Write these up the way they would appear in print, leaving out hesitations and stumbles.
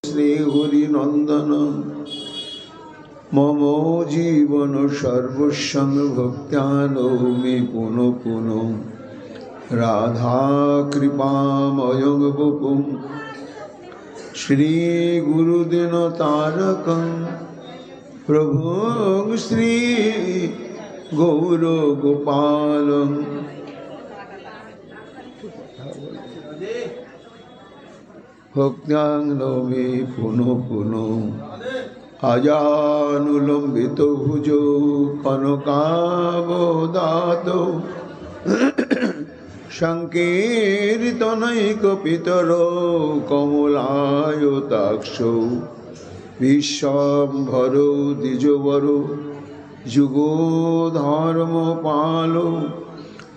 श्रीहरिनन्दन मम जीवन सर्वस्वं भक्त्यानौमि पुनः पुनः राधाकृपामयं वपुं श्रीगुरुदिनतारकं प्रभुं श्रीगौरगोपालं भक्त्यां नौमि पुनः पुनः अजानुलम्बितो भुजो कनकावदातो संकीर्तनैकपितरो कमलायताक्षौ विश्वम्भरो द्विजवरो जुगोधर्मपालो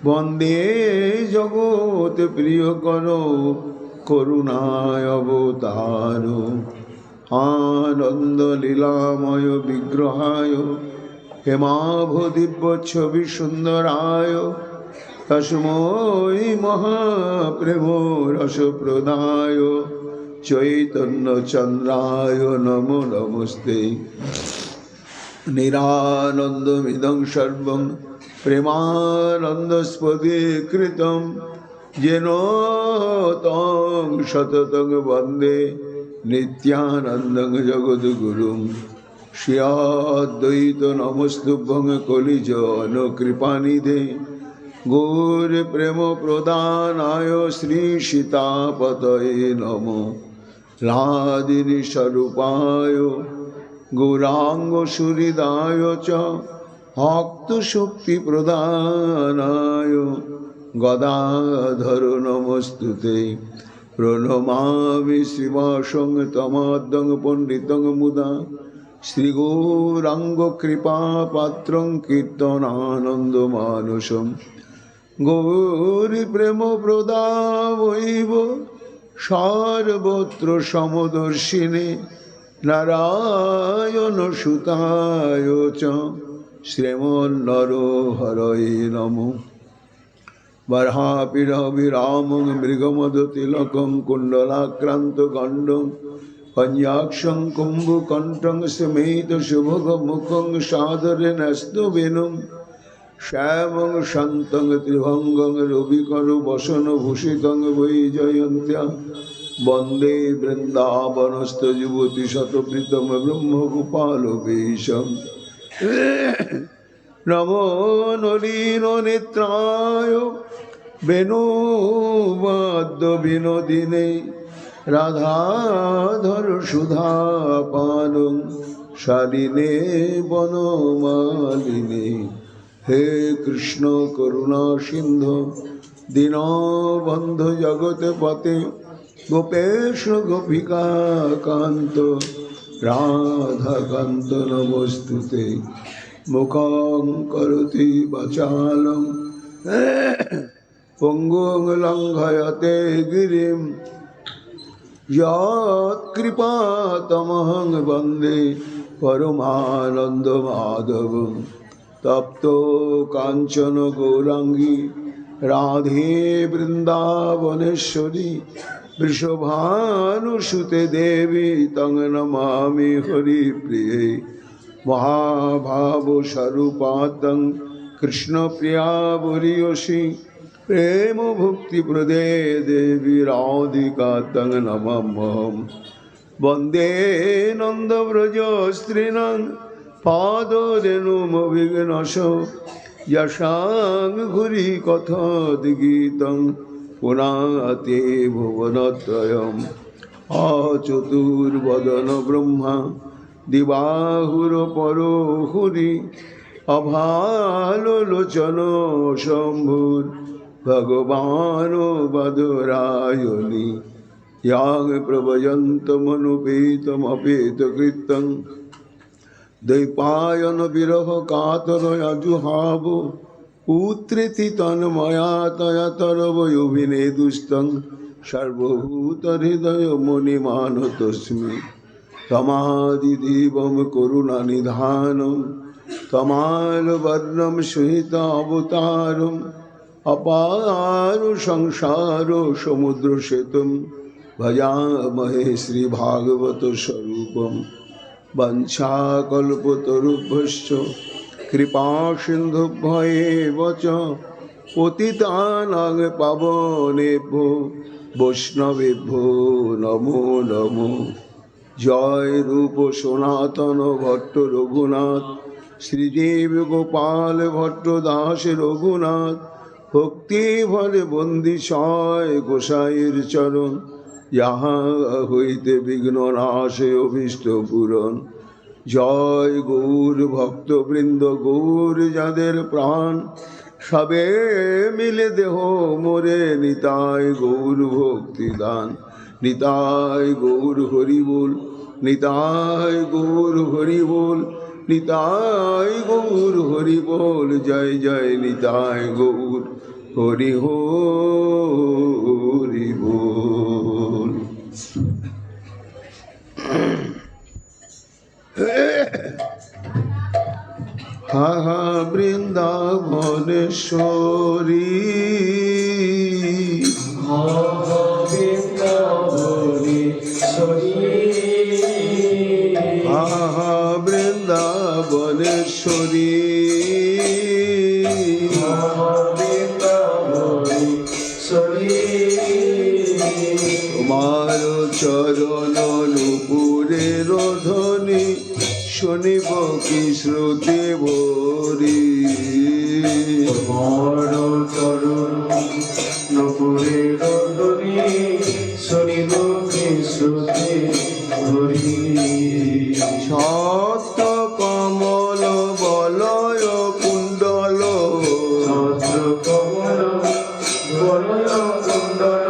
वन्दे जगत्प्रियकरो करुणाय अवतारो आनंद लीलामय विग्रहाय हेमाभदिव्यच्छवि सुंदराय तस्मै महाप्रेमो रसप्रदाय चैतन्य चंद्राय नमो नमस्ते निरानंदमिदं सर्वं प्रेमानन्दस्पदीकृतं येन तं सततं वन्दे नित्यानन्दं जगद्गुरुं श्री अद्वैत नमस्तुभ्यं कलिजनकृपानिधे गौर प्रेम प्रदानाय श्री सीतापतये नमो लादिनी स्वरूपाय गौरांग सुहृदाय च भक्तशक्ति प्रदानाय गदाधर नमस्तुते प्रणमामि शिवासं तमाद्दं पंडितं मुदा श्रीगौरांग कृपापात्रं कीर्तनानन्दमानसं गौरी प्रेम प्रदावैव सर्वत्र समदर्शिने नारायण सुताय च श्रीमन्नरहरये नमः बर्हापीडविरामं मृगमदतिलकं कुण्डलाक्रान्तगण्डं कन्याक्षं कुम्भकण्ठं समेतशुभगमुखं सादरेण स्तुवेनुं श्यामं शान्तं त्रिभङ्गं रविकरवसनभूषितं वैजयन्त्या वन्दे वृन्दावनस्थयुवतिशतप्रीतं ब्रह्मगोपालवेशम् नमो नलिननेत्राय वेणुवाद्यविनोदिने राधाधर सुधापानं शालिने वनमालिने हे कृष्ण करुणा सिंधु दीनबन्धु जगत्पते गोपेश गोपिका कान्त राधाकान्त नमोस्तुते मुखं करोति वाचालं पङ्गुं लङ्घयते गिरिं यत्कृपातमहं वन्दे परमानन्दमाधवं तप्तो काञ्चन गौराङ्गी राधे वृन्दावनेश्वरी वृषभानुसुते देवी तं नमामि हरिप्रिये महाभाव स्वरूपातं कृष्ण प्रिया वरीयसी प्रेम भक्ति प्रदे देवी राधिका तं नमाम्यहं वन्दे नंदव्रज स्त्रीणां पादरेणुमभिघ्नश यशां घुरि कथद्गीतं पुनाते भुवनत्रयम् अचतुर्वदन ब्रह्मा दिवाहुरपरो हुरि अभालोचन शम्भुर् भगवानो बदरायणि यां प्रभयन्तमनुपेतमपेतकृतं दैपायन विरह कातर अजुहाव पुत्रेति तन्मया तया तरवयोभिनेदुस्तं सर्वभूतहृदय मुनिमानतोऽस्मि तमादिदेवं करुणानिधानं तमालवर्णं श्वेतावतारम् अपार संसार समुद्र सेतुं भजामहे श्रीभागवतस्वरूपं वंशाकल्पतरुभ्यश्च कृपासिन्धुभ्येव च पतितानां पावनेभ्यो वैष्णवेभ्यो नमो नमो। जय रूप सनातन भट्ट रघुनाथ श्रीदेव गोपाल भट्ट दास रघुनाथ भक्ति भरे बंदी छय गोसाईर चरण यहाँ हईते विघ्न नाशे अभीष्ट पूरण। जय गौर भक्तबृंद गौर जादेर प्राण सबे मिले देह मोरे निताय गौर भक्ति दान। निताय गौर हरि बोल निताय गौर हरि बोल निताय गौर हरि बोल। जय जय निताय गौर हरि हरि बोल। हा हा वृंदावनेश्वरी हा हा वृंदावनेश्वरी हा हा वृंदावनेश्वरी हा हा वृंदावनेश्वरी। তোমার চরণ নুপুরে রোধনী শুনিব কি শ্রুতি ভরি। তোমার চরণ নুপুরে রোধনী শুনিব কি শ্রুতি ভরি। ছত্র কমল বলয় কুণ্ডল ছত্র কমল বলয় কুণ্ডল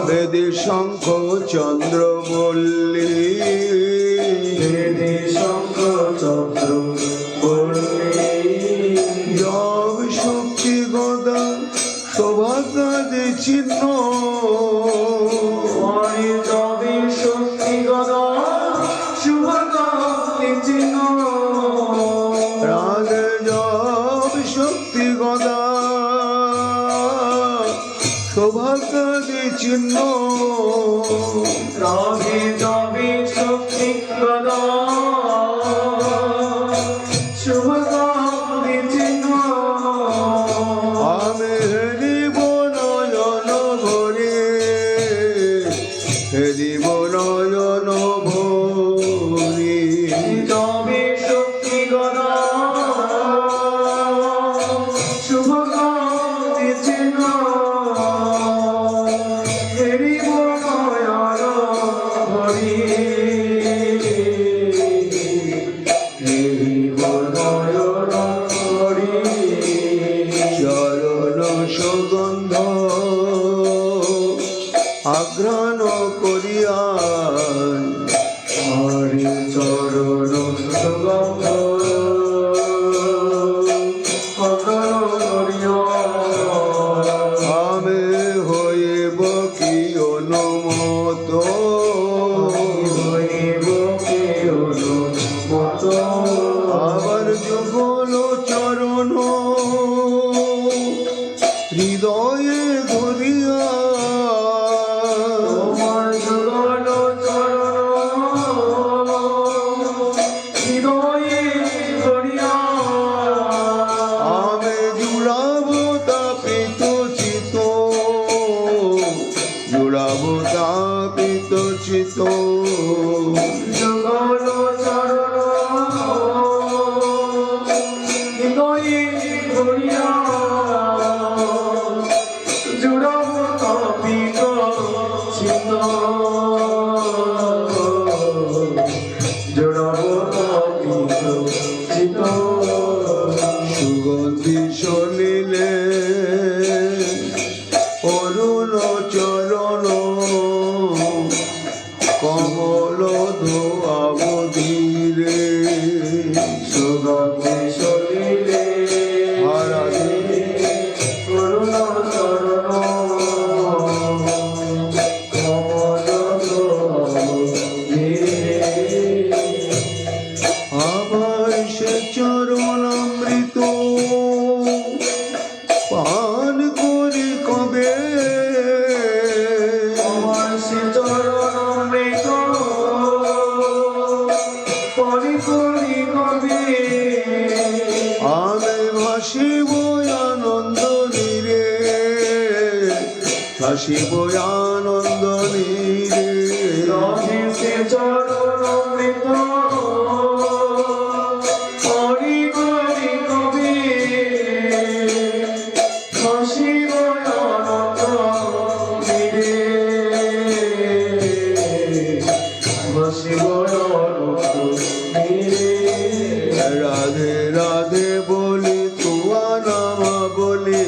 বেদী শঙ্খ চন্দ্র বল্লী বেদে শঙ্খ চক্র বল্লী। জব শক্তি গদা সৌভাগ্যাদি চিহ্ন মনে তবে শক্তি গদা শুভকামে চিহ্ন। রাধে জব শক্তি গদা সৌভাগ্যাদি চিহ্ন। রাধে তবে শক্তি গদা শুভকামে চিহ্ন। আমি হেরিব নয়ন ভরে হেরিব নয়ন ভরে। তবে শক্তি গদা শুভকামে চিহ্ন। হেরিব নয়ন ভরি হেরিব নয়ন ভরি। চরণ সুগন্ধ আঘ্রাণ করিয়া হরি চরণ সুগন্ধ আমি হইব কি অনুমত আবার যুগল চরণ হৃদয়ে ধরিয়া তোমার যুগল চরণ হৃদয়ে ধরিয়া আমি জুড়াব তাপিত চিত জুড়াব তাপিত চিত। যুগল চরণ হৃদয়ে ধরিয়া জুড়াব তাপিত চিত্ত। জুড়াব তাপিত চিত্ত। সুগন্ধি শলিলে অরুণ চরণ কমল ধোয়াব ধীরে। সুগন্ধি শরীরে হারাধে করুণ চরণ কমল ধীরে। আবার সে চরণামৃত পান করি কবে। আমার সে শিব আনন্দ নীরে রাধে সে চরণ অমৃত হরি হরি কবি শিব আনন্দ নীরে শিব আনন্দ নীরে রাধে রাধে বলি তুয়া নাম বলি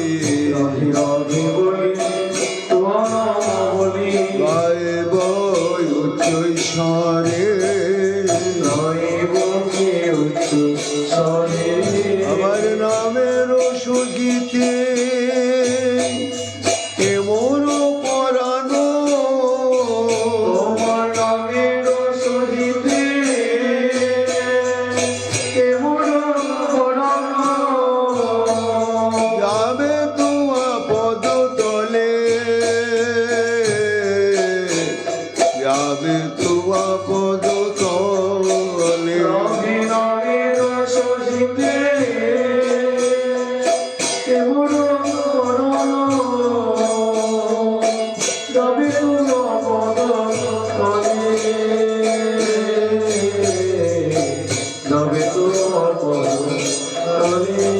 রাধে রাধে বলি তোমার নাম বলি গাইব উচ্চ স্বরে গাইব কে উচ্চ স্বরে আমার নামের সুগীতে এমন পরানো তোমার নামের সহিতে কেমন পরানো যাবে তোমা পদ তলে যাবে তোমা পদ তলে রাধে নামের সহিতে কেমন পরানো যাবে তোমার পদ তলে যাবে তোমার পদ তলে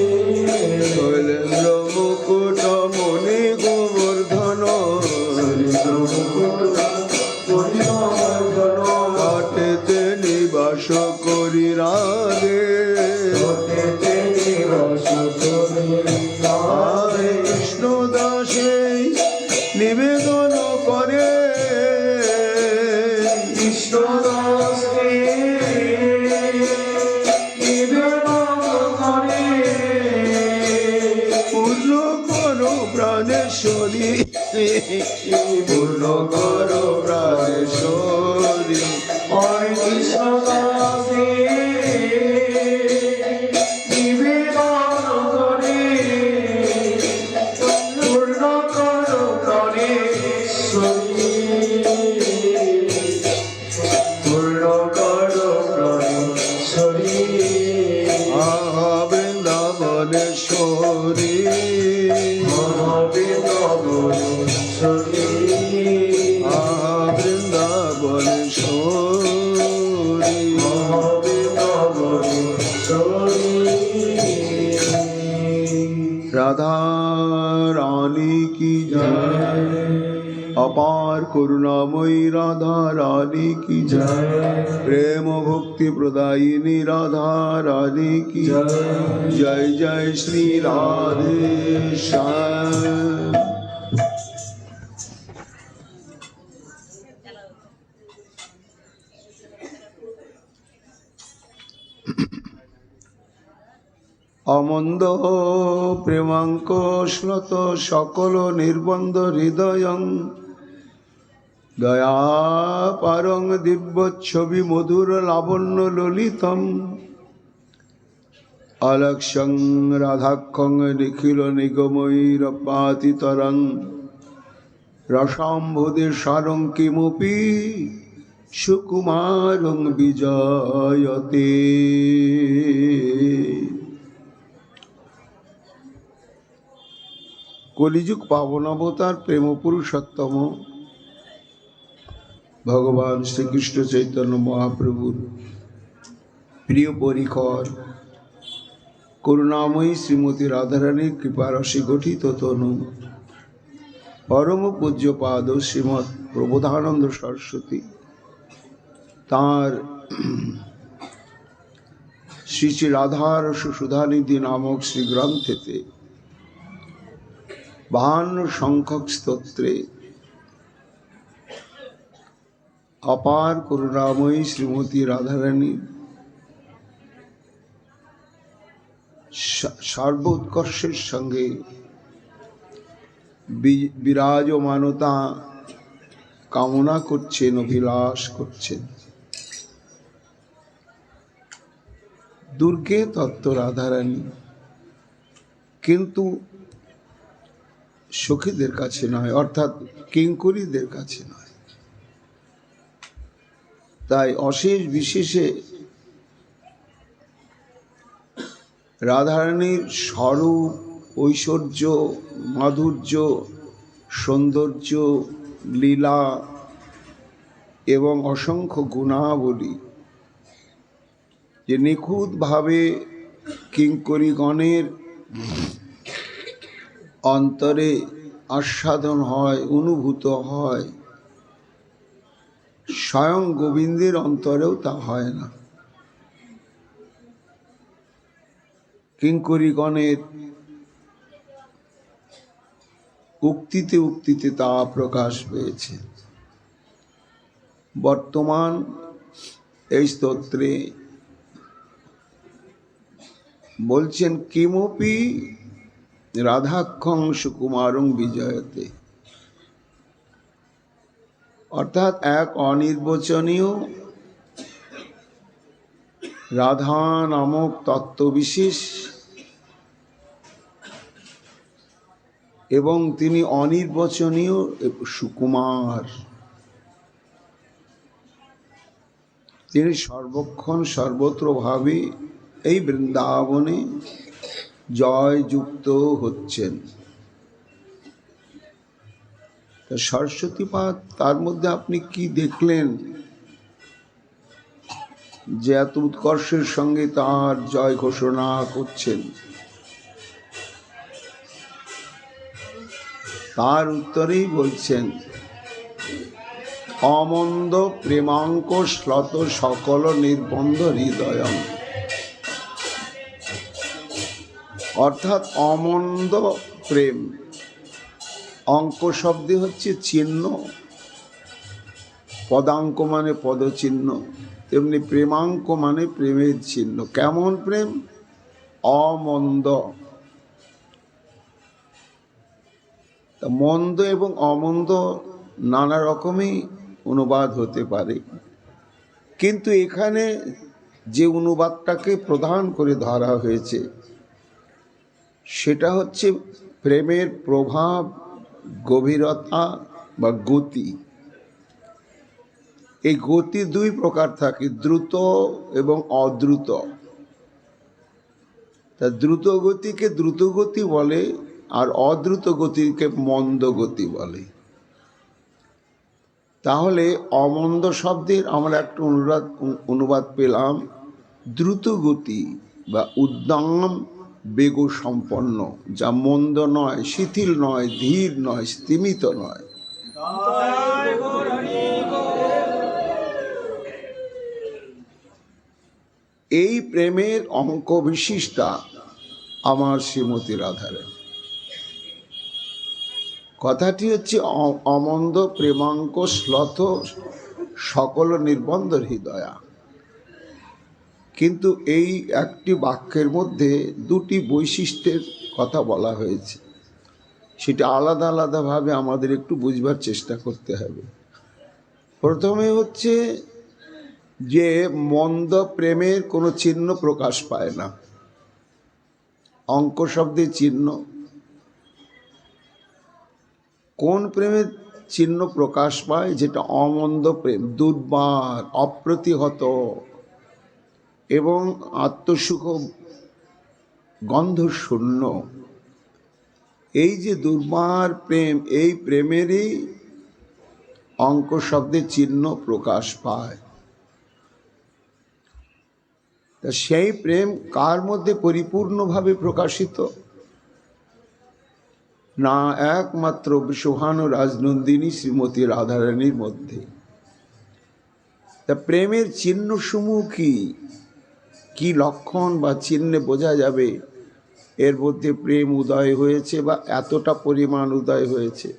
শৈলেন্দ্র মুকুট মণি গোবর্ধন কাটেতে নিবাস করি রাধে আরে কৃষ্ণ দাসে নিবেদন করে পূর্ণ করো প্রাণেশ্বরী পূর্ণ করো প্রাণেশ্বরী আহা বৃন্দাবনেশ্বরী আহা বৃন্দাবনেশ্বরী রাধা রানী কি জয় अपार करुणामयी राधा रानी की जय प्रेम भक्ति प्रदायिनी राधा रानी की जय जय श्री राधे श्याम অমন্দ প্রেমাঙ্ক শ্লত সকল নির্বন্ধ হৃদয়ং দয়া পারং দিব্যচ্ছবি মধুর লাবণ্য ললিতম অলক্ষ্যং রাধাক্ষং নিখিল নিগমৈরপাতিতরং রসাম্ভুদে সারং কিমপি সুকুমারং বিজয়তে। কলিযুগ পাবন অবতার প্রেম পুরুষোত্তম ভগবান শ্রীকৃষ্ণ চৈতন্য মহাপ্রভুর প্রিয় পরিকর করুণাময়ী শ্রীমতী রাধারানীর কৃপারসে গঠিত তনু পরম পূজ্যপাদ শ্রীমৎ প্রবোধানন্দ সরস্বতী তাঁর শ্রী শ্রী রাধারস সুধানিধি নামক শ্রী গ্রন্থেতে 52 সংখ্যক স্তোত্রে অপার করুণাময়ী শ্রীমতী রাধারানীর সর্বোৎকর্ষের সঙ্গে বিরাজমানতা কামনা করছেন, অভিলাষ করছেন। দুর্গে তত্ত্ব রাধারানী, কিন্তু সখীদের কাছে নয়, অর্থাৎ কিঙ্করীদের কাছে নয়। তাই অশেষ বিশেষে রাধারানীর স্বরূপ, ঐশ্বর্য, মাধুর্য সৌন্দর্য, লীলা এবং অসংখ্য গুণাবলী যে নিখুঁতভাবে কিঙ্করীগণের অন্তরে আস্বাদন হয়, অনুভূত হয়, স্বয়ং গোবিন্দের অন্তরেও তা হয় না। কিঙ্করীগণের উক্তিতে উক্তিতে তা প্রকাশ পেয়েছে। বর্তমান এই স্তোত্রে বলছেন কিমপি রাধাক্ষং সুকুমারং বিজয়তে, অর্থাৎ এক অনির্বচনীয় রাধা নামক তত্ত্ববিশেষ এবং তিনি অনির্বচনীয় সুকুমার, তিনি সর্বক্ষণ সর্বত্রভাবে এই বৃন্দাবনে জয়যুক্ত হচ্ছেন। সরস্বতীপাদ তার মধ্যে আপনি কি দেখলেন যে এত উৎকর্ষের সঙ্গে তার জয় ঘোষণা করছেন? তার উত্তরেই বলছেন অমন্দ প্রেমাঙ্ক শ্লত সকল নির্বন্ধ হৃদয়ম, অর্থাৎ অমন্দ প্রেম, অঙ্ক শব্দে হচ্ছে চিহ্ন, পদাঙ্ক মানে পদচিহ্ন, তেমনি প্রেমাঙ্ক মানে প্রেমের চিহ্ন। কেমন প্রেম? অমন্দ। মন্দ এবং অমন্দ নানা রকমই অনুবাদ হতে পারে, কিন্তু এখানে যে অনুবাদটাকে প্রধান করে ধরা হয়েছে সেটা হচ্ছে প্রেমের প্রভাব, গভীরতা বা গতি। এই গতি দুই প্রকার থাকে, দ্রুত এবং অদ্রুত। তা দ্রুত গতিকে দ্রুত গতি বলে, আর অদ্রুত গতিকে মন্দ গতি বলে। তাহলে অমন্দ শব্দের আমরা একটা অনুবাদ পেলাম দ্রুত গতি বা উদ্দাম বেগ সম্পন্ন, যা মন্দ নয়, শিথিল নয়, ধীর নয়, স্তিমিত নয়। এই প্রেমের অঙ্ক বিশিষ্টা আমার শ্রীমতী রাধারানী। কথাটি হচ্ছে অমন্দ প্রেমাঙ্ক শ্লথ সকল নির্বন্ধ হৃদয়া, কিন্তু এই একটি বাক্যের মধ্যে দুটি বৈশিষ্ট্যের কথা বলা হয়েছে, সেটা আলাদা আলাদাভাবে আমাদের একটু বুঝবার চেষ্টা করতে হবে। প্রথমে হচ্ছে যে মন্দ প্রেমের কোনো চিহ্ন প্রকাশ পায় না, অঙ্ক শব্দে চিহ্ন। কোন প্রেমের চিহ্ন প্রকাশ পায়? যেটা অমন্দ প্রেম, দুর্বার, অপ্রতিহত এবং আত্মসুখ গন্ধ শূন্য। এই যে দুর্বার প্রেম, এই প্রেমেরই অঙ্ক শব্দের চিহ্ন প্রকাশ পায়। তা সেই প্রেম কার মধ্যে পরিপূর্ণভাবে প্রকাশিত? না, একমাত্র বিশ্বভানু রাজনন্দিনী শ্রীমতী রাধারানীর মধ্যে। তা প্রেমের চিহ্ন সমূহ কি লক্ষণ বা চিহ্নে বোঝা যাবে এর মধ্যে প্রেম উদয় হয়েছে বা এতটা পরিমাণ উদয় হয়েছে?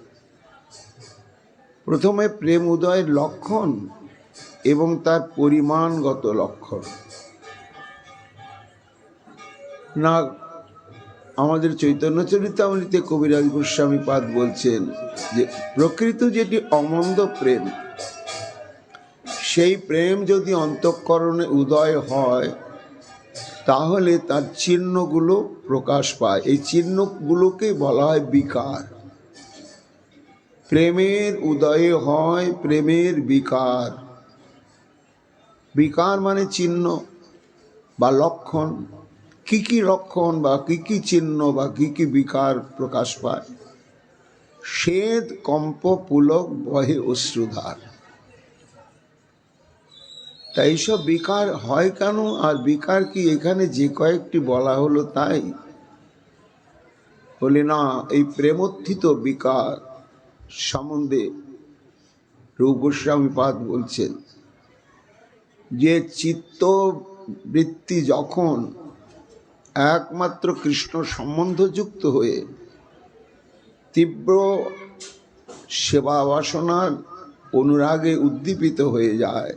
প্রথমে প্রেম উদয়ের লক্ষণ এবং তার পরিমাণগত লক্ষণ। না, আমাদের চৈতন্য চরিতামৃতে কবিরাজ গোস্বামী পাদ বলছেন যে প্রকৃত যেটি অমন্দ প্রেম, সেই প্রেম যদি অন্তঃকরণে উদয় হয় তাহলে তার চিহ্নগুলো প্রকাশ পায়। এই চিহ্নগুলোকে বলা হয় বিকার। প্রেমের উদয়ে হয় প্রেমের বিকার। বিকার মানে চিহ্ন বা লক্ষণ। কি কি লক্ষণ বা কি কি চিহ্ন বা কি কি বিকার প্রকাশ পায়? শ্বেত কম্প পুলক বহে অশ্রুধার। তাই এইসব বিকার হয় কেন? আর বিকার কি এখানে যে কয়েকটি বলা হলো তাই? বলে না, এই প্রেমোত্থিত বিকার সম্বন্ধে রূপ গোস্বামীপাদ বলছেন যে চিত্ত বৃত্তি যখন একমাত্র কৃষ্ণ সম্বন্ধযুক্ত হয়ে তীব্র সেবা বাসনার অনুরাগে উদ্দীপিত হয়ে যায়,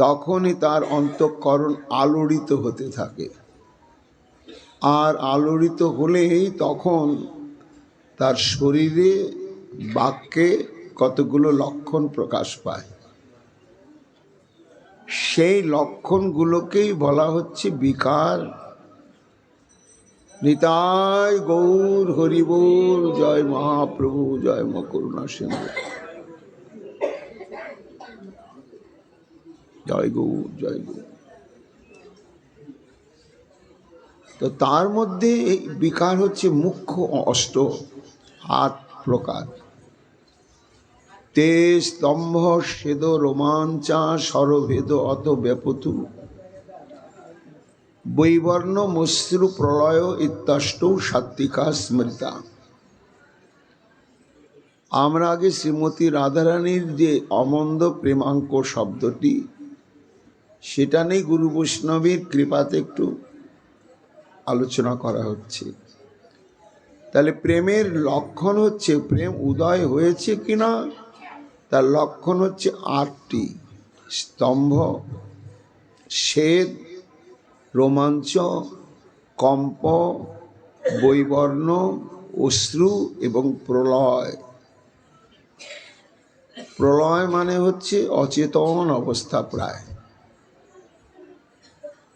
তখনই তার অন্তঃকরণ আলোড়িত হতে থাকে। আর আলোড়িত হলেই তখন তার শরীরে বাক্যে কতগুলো লক্ষণ প্রকাশ পায়। সেই লক্ষণগুলোকেই বলা হচ্ছে বিকার। নিতাই গৌর হরিবোল, জয় মহাপ্রভু, জয় মা করুণা সিন্ধু, জয় গৌর, জয় গৌর। তো তার মধ্যে এই বিকার হচ্ছে মুখ্য 8 প্রকার। তে স্তম্ভ সেদ রোমাঞ্চা সরভেদ অত ব্যাপতু বৈবর্ণ মশ্রু প্রলয় ইত্যাষ্ট সাত্বিকা স্মৃতা। আমরা আগে শ্রীমতী রাধারানীর যে অমন্দ প্রেমাঙ্ক শব্দটি, সেটা নেই গুরু বৈষ্ণবের কৃপাতে একটু আলোচনা করা হচ্ছে। তাহলে প্রেমের লক্ষণ হচ্ছে, প্রেম উদয় হয়েছে কিনা তার লক্ষণ হচ্ছে 8টি: স্তম্ভ, শ্বেদ, রোমাঞ্চ, কম্প, বৈবর্ণ, অশ্রু এবং প্রলয়। প্রলয় মানে হচ্ছে অচেতন অবস্থা প্রায়।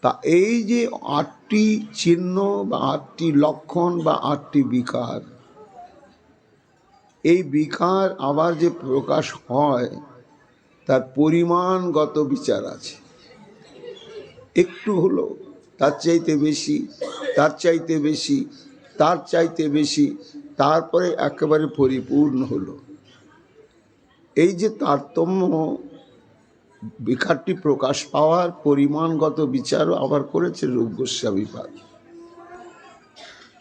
তা এই যে 8টি চিহ্ন বা 8টি লক্ষণ বা 8টি বিকার, এই বিকার আবার যে প্রকাশ হয় তার পরিমাণগত বিচার আছে। একটু হলো, তার চাইতে বেশি, তার চাইতে বেশি, তার চাইতে বেশি, তারপরে একেবারে পরিপূর্ণ হলো। এই যে তারতম্য, বিকারটি প্রকাশ পাওয়ার পরিমাণগত বিচারও আবার করেছে রূপ গোস্বামীপাদ।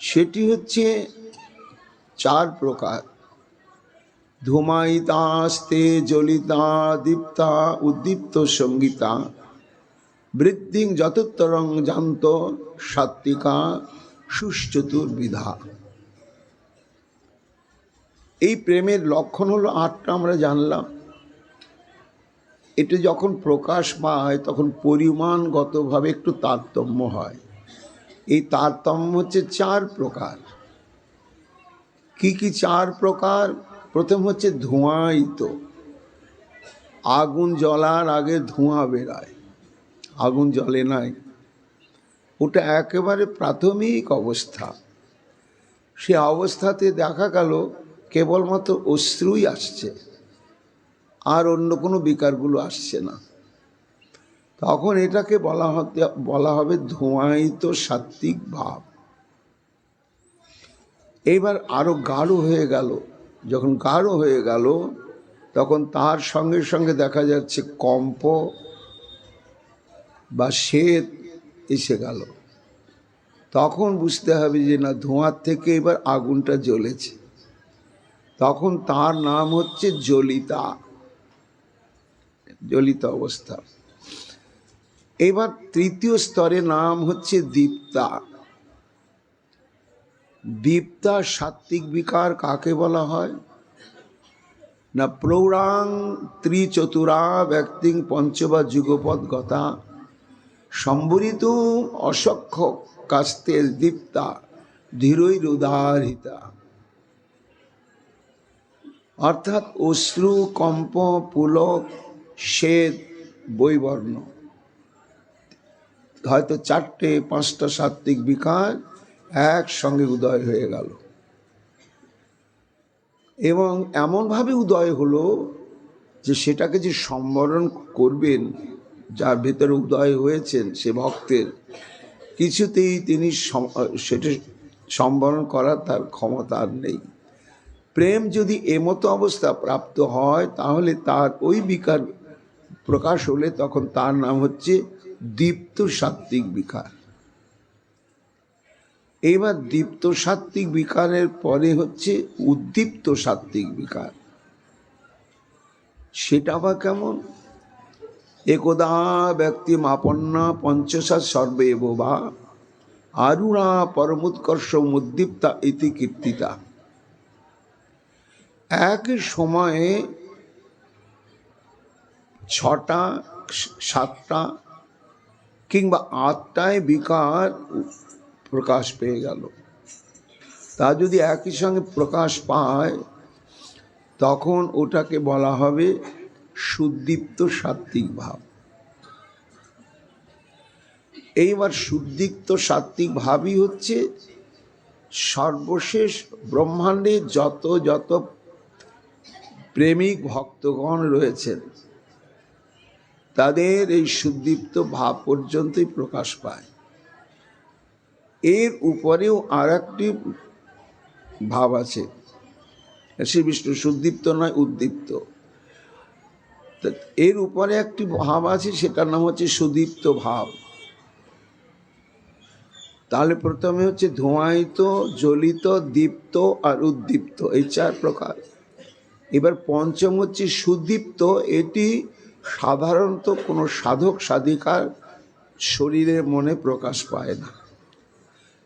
সেটি হচ্ছে 4 প্রকার: ধূমায়িতাস্তে জ্বলিতা দীপ্তা উদ্দীপ্ত সঙ্গীতা বৃদ্ধিং যতোত্তরং জান্ত সাত্বিকা সুশ্চতুর্বিধা। এই প্রেমের লক্ষণ হলো 8টা, আমরা জানলাম। এটা যখন প্রকাশ পায় তখন পরিমাণগতভাবে একটু তারতম্য হয়। এই তারতম্য হচ্ছে 4 প্রকার। কি কি 4 প্রকার? প্রথম হচ্ছে ধোঁয়ায়িত। আগুন জ্বলার আগে ধোঁয়া বেরায়, আগুন জ্বলে নাই, ওটা একেবারে প্রাথমিক অবস্থা। সে অবস্থাতে দেখা গেল কেবলমাত্র অশ্রুই আসছে, আর অন্য কোনো বিকারগুলো আসছে না। তখন এটাকে বলা হবে ধোঁয়ায়িত সাত্বিক ভাব। এইবার আরো গাঢ় হয়ে গেল। যখন গাঢ় হয়ে গেল তখন তার সঙ্গে সঙ্গে দেখা যাচ্ছে কম্প বা শ্বেত এসে গেল। তখন বুঝতে হবে যে না, ধোঁয়ার থেকে এবার আগুনটা জ্বলেছে। তখন তার নাম হচ্ছে জ্বলিতা, জ্বলিত অবস্থা। এবার তৃতীয় স্তরে নাম হচ্ছে দীপ্তা। দীপ্তা সাত্বিক বিকার কাকে বলা হয় না, প্রৌঢ়াং ত্রিচতুরা ব্যক্তিং পঞ্চবা যুগপদ গতা সম্বরিত অসক্ষ কাস্তের দীপ্তা ধীরৈরুদারিতা। অর্থাৎ অশ্রু, কম্প, পুলক, শ্বেত, বৈবর্ণ, হয়তো 4টে 5টা সাত্বিক বিকার একসঙ্গে উদয় হয়ে গেল। এবং এমনভাবে উদয় হলো যে সেটাকে যে সম্বরণ করবেন, যার ভেতরে উদয় হয়েছেন সে ভক্তের, কিছুতেই তিনি সেটা সম্বরণ করার তার ক্ষমতা আর নেই। প্রেম যদি এমতো অবস্থা প্রাপ্ত হয় তাহলে তার ওই বিকার প্রকাশ হলে তখন তার নাম হচ্ছে দীপ্ত সাত্ত্বিক বিকার। এইবার দীপ্ত সাত্ত্বিক বিকারের পরে হচ্ছে উদ্দীপ্ত সাত্ত্বিক বিকার। সেটা বা কেমন? একদা ব্যক্তি মাপন্না পঞ্চশত সর্বেব বা আরুণা পরমোৎকর্ষ উদ্দীপ্তা ইতি কীর্তিতা। এক সময়ে 6টা 7টা কিংবা 8টায় বিকার প্রকাশ পেয়ে গেল। তা যদি একই সঙ্গে প্রকাশ পায় তখন ওটাকে বলা হবে সুদীপ্ত সাত্ত্বিক ভাব। এইবার সুদীপ্ত সাত্ত্বিক ভাবই হচ্ছে সর্বশেষ ব্রহ্মাণ্ডে যত যত প্রেমিক ভক্তগণ রয়েছেন তাদের এই সুদীপ্ত ভাব পর্যন্তই প্রকাশ পায়। এর উপরেও আর একটি ভাব আছে, শ্রী বিষ্ণু সুদীপ্ত নয় উদ্দীপ্ত। এর উপরে একটি ভাব আছে, সেটার নাম হচ্ছে সুদীপ্ত ভাব। তাহলে প্রথমে হচ্ছে ধোঁয়ায়িত, জ্বলিত, দীপ্ত আর উদ্দীপ্ত, এই 4 প্রকার। এবার পঞ্চম হচ্ছে সুদীপ্ত। এটি সাধারণত কোনো সাধক সাধিকার শরীরে মনে প্রকাশ পায় না।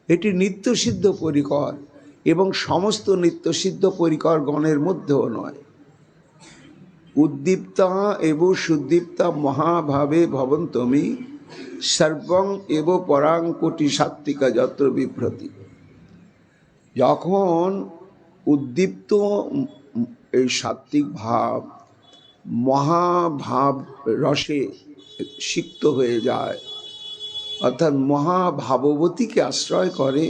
এটি নিত্যসিদ্ধ পরিকর এবং সমস্ত নিত্যসিদ্ধ পরিকর গণের মধ্যেও নয়। উদ্দীপ্তা এব সুদীপ্তা মহাভাবে ভবন্তমি সর্বং এব পরাং কোটি সাত্ত্বিকা যত্র বিভ্রতি। যখন উদ্দীপ্ত এই সাত্ত্বিক ভাব মহাভাব রসে সিক্ত হয়ে যায়, অর্থাৎ মহাভাববতীকে আশ্রয় করে,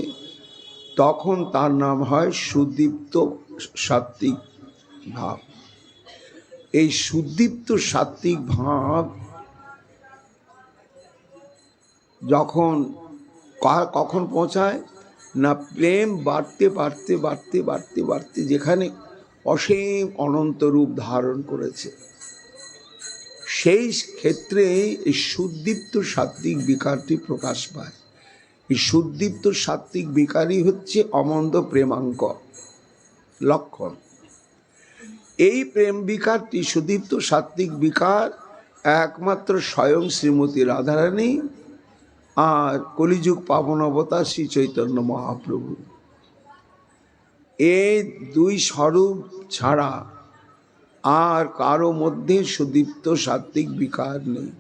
তখন তার নাম হয় সুদীপ্ত সাত্ত্বিক ভাব। এই সুদীপ্ত সাত্ত্বিক ভাব যখন কখন পৌঁছায় না, প্রেম বাড়তে বাড়তে বাড়তে বাড়তে বাড়তে যেখানে অসীম অনন্ত রূপ ধারণ করেছে, সেই ক্ষেত্রে এই সুদীপ্ত সাত্ত্বিক বিকারটি প্রকাশ পায়। এই সুদীপ্ত সাত্ত্বিক বিকারই হচ্ছে অমন্দ প্রেমাঙ্ক লক্ষণ। এই প্রেম বিকারটি সুদীপ্ত সাত্ত্বিক বিকার একমাত্র স্বয়ং শ্রীমতী রাধারানী আর কলিযুগ পাবন অবতার শ্রী চৈতন্য মহাপ্রভু, এই 2 স্বরূপ ছাড়া আর কারো মধ্যে সুদীপ্ত সাত্ত্বিক বিকার নেই।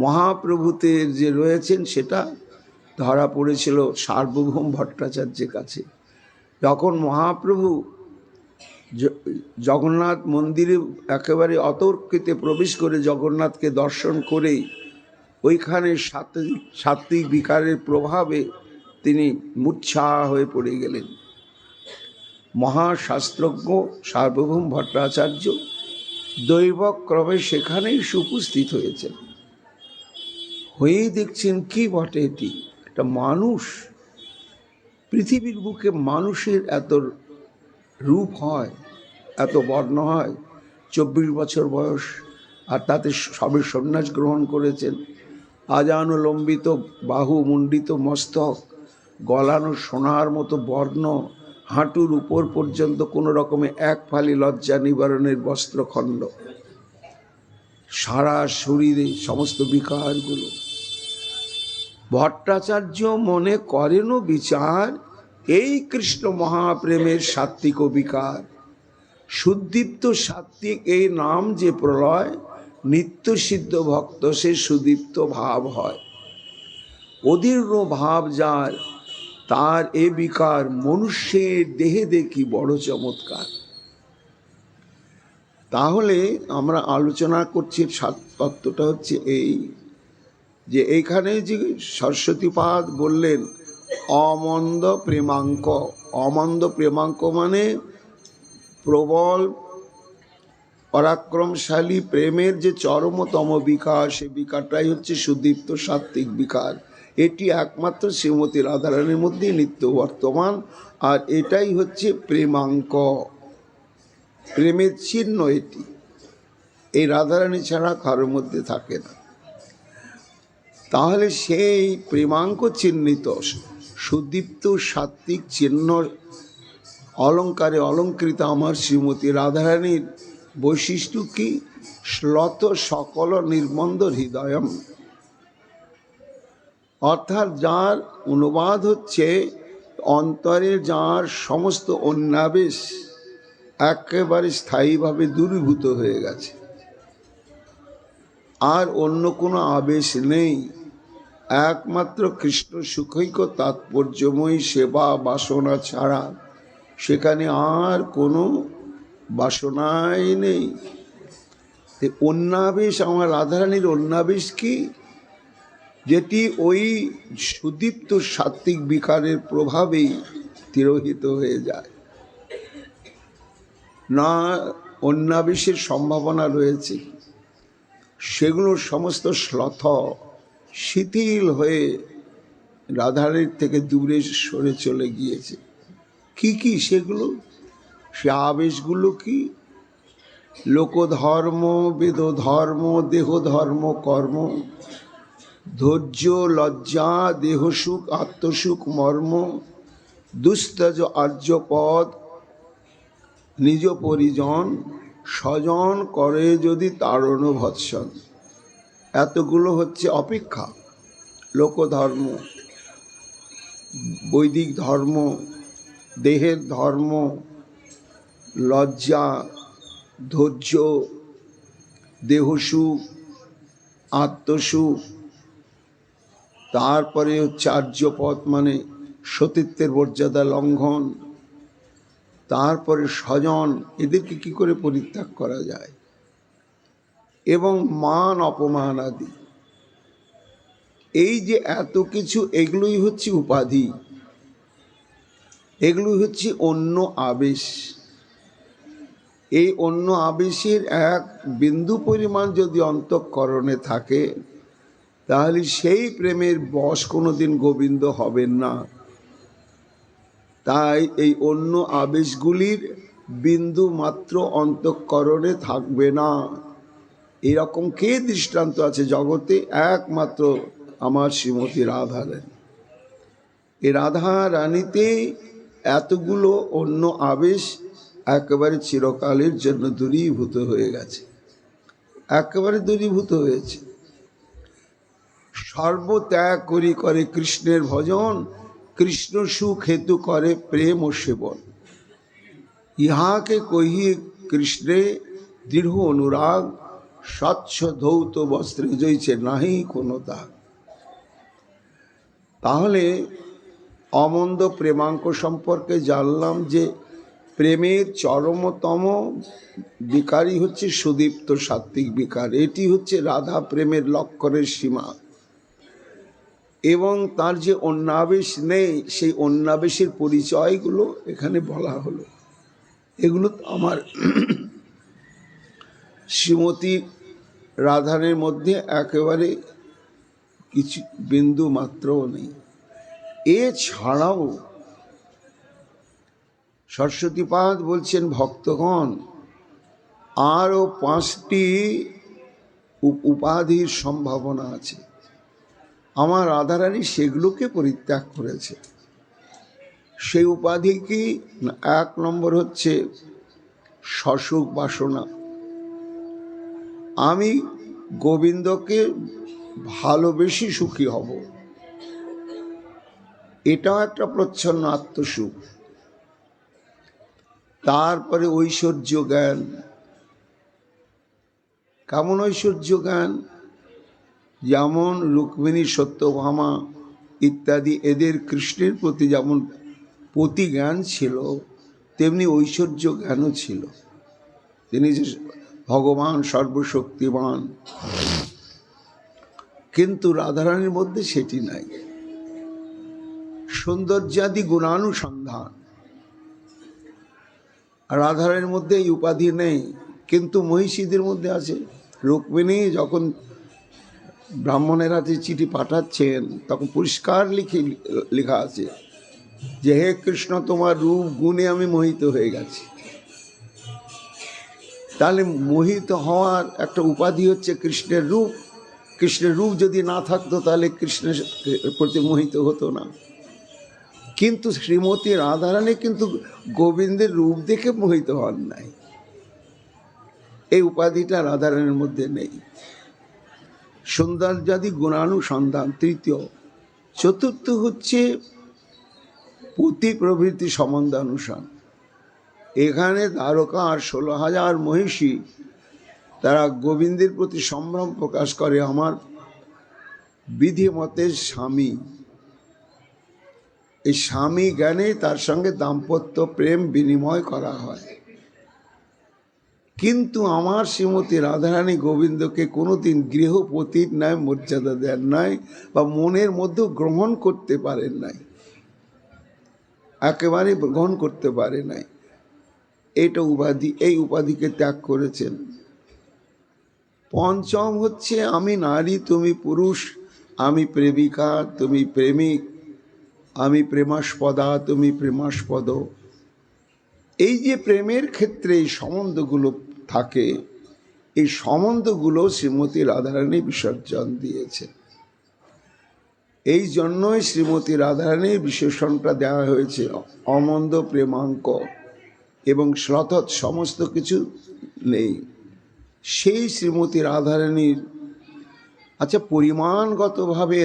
মহাপ্রভুতে যে রয়েছেন সেটা ধরা পড়েছিল সার্বভৌম ভট্টাচার্যের কাছে। যখন মহাপ্রভু জগন্নাথ মন্দিরে একেবারে অতর্কিতে প্রবেশ করে জগন্নাথকে দর্শন করেই ওইখানে সাত্ত্বিক বিকারের প্রভাবে তিনি মূর্ছা হয়ে পড়ে গেলেন। মহাশাস্ত্রজ্ঞ সার্বভৌম ভট্টাচার্য দৈবক্রমে সেখানেই উপস্থিত হয়েছেন। হয়েই দেখছেন কি বটে, এটি একটা মানুষ। পৃথিবীর বুকে মানুষের এত রূপ হয়, এত বর্ণ হয়। 24 বছর বয়স, আর তাতে সবে সন্ন্যাস গ্রহণ করেছেন। আজানুলম্বিত বাহু, মুণ্ডিত মস্তক, গলানো সোনার মতো বর্ণ, হাঁটুর উপর পর্যন্ত কোনো রকমে 1 ফালি লজ্জা নিবারণের বস্ত্রখণ্ড, সারা শরীরে সমস্ত বিকারগুলো। ভট্টাচার্য মনে করেনও বিচার, এই কৃষ্ণ মহাপ্রেমের সাত্ত্বিক বিকার। সুদীপ্ত সাত্ত্বিক এই নাম যে প্রলয়, নিত্য সিদ্ধ ভক্ত সে সুদীপ্ত ভাব হয়। অদীর্ণ ভাব যার, তার এ বিকার মনুষ্যের দেহে দেখি বড় চমৎকার। তাহলে আমরা আলোচনা করছি তত্ত্বটা হচ্ছে এই, যে এইখানে যে সরস্বতীপাদ বললেন অমন্দ প্রেমাঙ্ক। অমন্দ প্রেমাঙ্ক মানে প্রবল পরাক্রমশালী প্রেমের যে চরমতম বিকার, সে বিকারটাই হচ্ছে সুদীপ্ত সাত্ত্বিক বিকার। এটি একমাত্র শ্রীমতী রাধারানীর মধ্যেই নিত্য বর্তমান। আর এটাই হচ্ছে প্রেমাঙ্ক, প্রেমের চিহ্ন এটি। এই রাধারানী ছাড়া কারোর মধ্যে থাকে না। তাহলে সেই প্রেমাঙ্ক চিহ্নিত সুদীপ্ত সাত্বিক চিহ্ন অলঙ্কারে অলঙ্কৃত আমার শ্রীমতী রাধারানীর বৈশিষ্ট্য কি? শ্লথ সকল নির্মন্দ হৃদয়ম, অর্থাৎ যার অনুবাদ হচ্ছে অন্তরে যার সমস্ত অন্যাবেশ একেবারে স্থায়ীভাবে দূরীভূত হয়ে গেছে, আর অন্য কোনো আবেশ নেই, একমাত্র কৃষ্ণ সুখৈক তাৎপর্যময়ী সেবা বাসনা ছাড়া সেখানে আর কোনো বাসনাই নেই। অন্যাবেশ, আমার রাধারানীর অন্যাবেশ কি? যেটি ওই সুদীপ্ত সাত্বিক বিকারের প্রভাবেই তিরোহিত হয়ে যায় না, অন্যাবেশের সম্ভাবনা রয়েছে, সেগুলো সমস্ত শ্লথ শিথিল হয়ে রাধারানীর থেকে দূরে সরে চলে গিয়েছে। কি কি সেগুলো? সে আবেশগুলো কি? লোকধর্ম, বেদধর্ম, দেহধর্ম, কর্ম, ধৈর্য, লজ্জা, দেহসুখ, আত্মসুখ, মর্ম, দুস্তজ আর্যপদ, নিজ পরিজন, স্বজন করে যদি তাড়ন ভৎসন, এতগুলো হচ্ছে অপেক্ষা। লোকধর্ম, বৈদিক ধর্ম, দেহের ধর্ম, লজ্জা, ধৈর্য, দেহসুখ, আত্মসুখ, তারপরে হচ্ছে আর্যপথ মানে সতীত্বের মর্যাদা লঙ্ঘন, তারপরে স্বজন, এদেরকে কি করে পরিত্যাগ করা যায়, এবং মান অপমান আদি। এই যে এত কিছু, এগুলোই হচ্ছে উপাধি, এগুলোই হচ্ছে অন্য আবেশ। এই অন্য আবেশের এক বিন্দু পরিমাণ যদি অন্তঃকরণে থাকে, তাহলে সেই প্রেমের বশ কোনোদিন গোবিন্দ হবেন না। তাই এই অন্য আবেশগুলির বিন্দু মাত্র অন্তঃকরণে থাকবে না। এরকম কে দৃষ্টান্ত আছে জগতে? একমাত্র আমার শ্রীমতী রাধারানী। এই রাধা রানীতে এতগুলো অন্য আবেশ একেবারে চিরকালের জন্য দূরীভূত হয়ে গেছে, একেবারে দূরীভূত হয়েছে। সর্বত্যাগ করি করে কৃষ্ণের ভজন, কৃষ্ণ সুখ হেতু করে প্রেম ও সেবন। ইহাকে কহিয়ে কৃষ্ণে দৃঢ় অনুরাগ, স্বচ্ছ ধৌত বস্ত্রে জইছে নাহি কোনো দাগ। তাহলে অমন্দ প্রেমাঙ্ক সম্পর্কে জানলাম যে প্রেমের চরমতম বিকারই হচ্ছে সুদীপ্ত সাত্বিক বিকার। এটি হচ্ছে রাধা প্রেমের লক্ষণের সীমা। এবং তার যে অন্যাবেশ নেই, সেই অন্যাবেশের পরিচয়গুলো এখানে বলা হলো। এগুলো আমার শ্রীমতী রাধানের মধ্যে একেবারে কিছু বিন্দু মাত্রও নেই। এছাড়াও সরস্বতীপাদ বলছেন, ভক্তগণ আরও 5টি উপাধির সম্ভাবনা আছে। আমার রাধারানী সেগুলোকে পরিত্যাগ করেছে। সেই উপাধি কি? 1 নম্বর হচ্ছে সসুখ বাসনা। আমি গোবিন্দকে ভালোবেসে সুখী হব, এটাও একটা প্রচ্ছন্ন আত্মসুখ। তারপরে ঐশ্বর্য জ্ঞান। কেমন ঐশ্বর্য জ্ঞান? যেমন রুক্মিণী, সত্যভামা ইত্যাদি, এদের কৃষ্ণের প্রতি যেমন প্রতি জ্ঞান ছিল, তেমনি ঐশ্বর্য জ্ঞানও ছিল। তিনি যে ভগবান সর্বশক্তিমান, কিন্তু রাধারানীর মধ্যে সেটি নাই। সৌন্দর্যাদি গুণানুসন্ধান, রাধারানীর মধ্যে এই উপাধি নেই, কিন্তু মহিষীদের মধ্যে আছে। রুক্মিণী যখন ব্রাহ্মণেরা যে চিঠি পাঠাচ্ছেন তখন পরিষ্কার লেখা আছে যে হে কৃষ্ণ, তোমার রূপ গুণে আমি মোহিত হয়ে গেছি। তাহলে মোহিত হওয়ার একটা উপাধি হচ্ছে কৃষ্ণের রূপ। কৃষ্ণের রূপ যদি না থাকতো তাহলে কৃষ্ণের প্রতি মোহিত হতো না। কিন্তু শ্রীমতী রাধারানী কিন্তু গোবিন্দের রূপ দেখে মোহিত হন নাই। এই উপাধিটা রাধারানীর মধ্যে নেই। সৌন্দর্যাদি গুণানুসন্ধান তৃতীয়। চতুর্থ হচ্ছে পতি প্রভৃতি সম্বন্ধানুসান। এখানে দ্বারকার 16,000 মহিষী তারা গোবিন্দের প্রতি সম্ভ্রম প্রকাশ করে আমার বিধিমতের স্বামী। এই স্বামী জ্ঞানে তার সঙ্গে দাম্পত্য প্রেম বিনিময় করা হয়। কিন্তু আমার শ্রীমতী রাধারানী গোবিন্দকে কোনোদিন গৃহপতির ন্যায় মর্যাদা দেন নাই বা মনের মধ্যেও গ্রহণ করতে পারেন নাই, একেবারে গ্রহণ করতে পারে নাই। এইটা উপাধি, এই উপাধিকে ত্যাগ করেছেন। পঞ্চম হচ্ছে আমি নারী তুমি পুরুষ, আমি প্রেমিকা তুমি প্রেমিক, আমি প্রেমাস্পদা তুমি প্রেমাস্পদ। এই যে প্রেমের ক্ষেত্রে এই সম্বন্ধগুলো থাকে, এই সম্বন্ধগুলো শ্রীমতী রাধারানী বিসর্জন দিয়েছে। এই জন্যই শ্রীমতী রাধারানীর বিশেষণটা দেওয়া হয়েছে অমন্দ প্রেমাঙ্ক, এবং শ্রথৎ সমস্ত কিছু নেই। সেই শ্রীমতী রাধারানীর আচ্ছা পরিমাণগতভাবে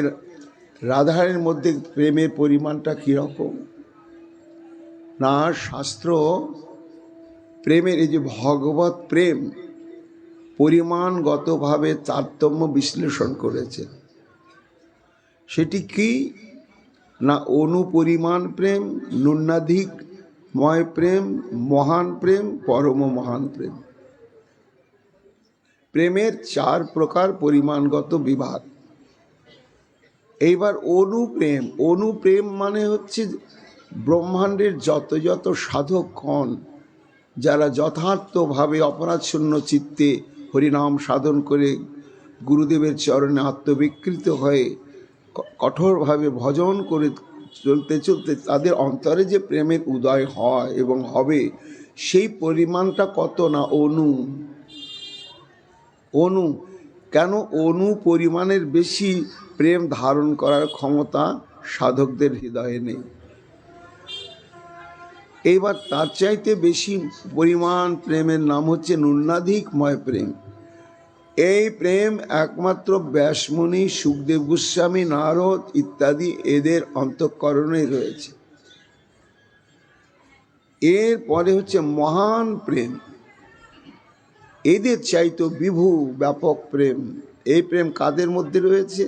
রাধারানীর মধ্যে প্রেমের পরিমাণটা কীরকম না, শাস্ত্র প্রেমের এই যে ভগবত প্রেম পরিমাণগতভাবে তারতম্য বিশ্লেষণ করেছে। সেটি কি না, অনুপরিমাণ প্রেম, ন্যূনাধিকময় প্রেম, মহান প্রেম, পরম মহান প্রেম। প্রেমের 4 প্রকার পরিমাণগত বিভাগ। এইবার অনুপ্রেম। অনুপ্রেম মানে হচ্ছে ব্রহ্মাণ্ডের যত যত সাধকগণ যারা যথার্থভাবে অপরাধশূন্য চিত্তে হরিনাম সাধন করে গুরুদেবের চরণে আত্মবিকৃত হয়ে কঠোরভাবে ভজন করে চলতে চলতে তাদের অন্তরে যে প্রেমের উদয় হয় এবং হবে, সেই পরিমাণটা কত না অনু। অনু কেন? অনু পরিমাণের বেশি প্রেম ধারণ করার ক্ষমতা সাধকদের হৃদয়ে নেই। এইবার তার চাইতে বেশি পরিমাণ প্রেমের নাম হচ্ছে ন্যূনাধিকময় প্রেম। এই প্রেম একমাত্র ব্যাসমুনি, সুখদেব গোস্বামী, নারদ ইত্যাদি এদের অন্তঃকরণে রয়েছে। এরপরে হচ্ছে মহান প্রেম। এদের চাইতো বিভু ব্যাপক প্রেম। এই প্রেম কাদের মধ্যে রয়েছে?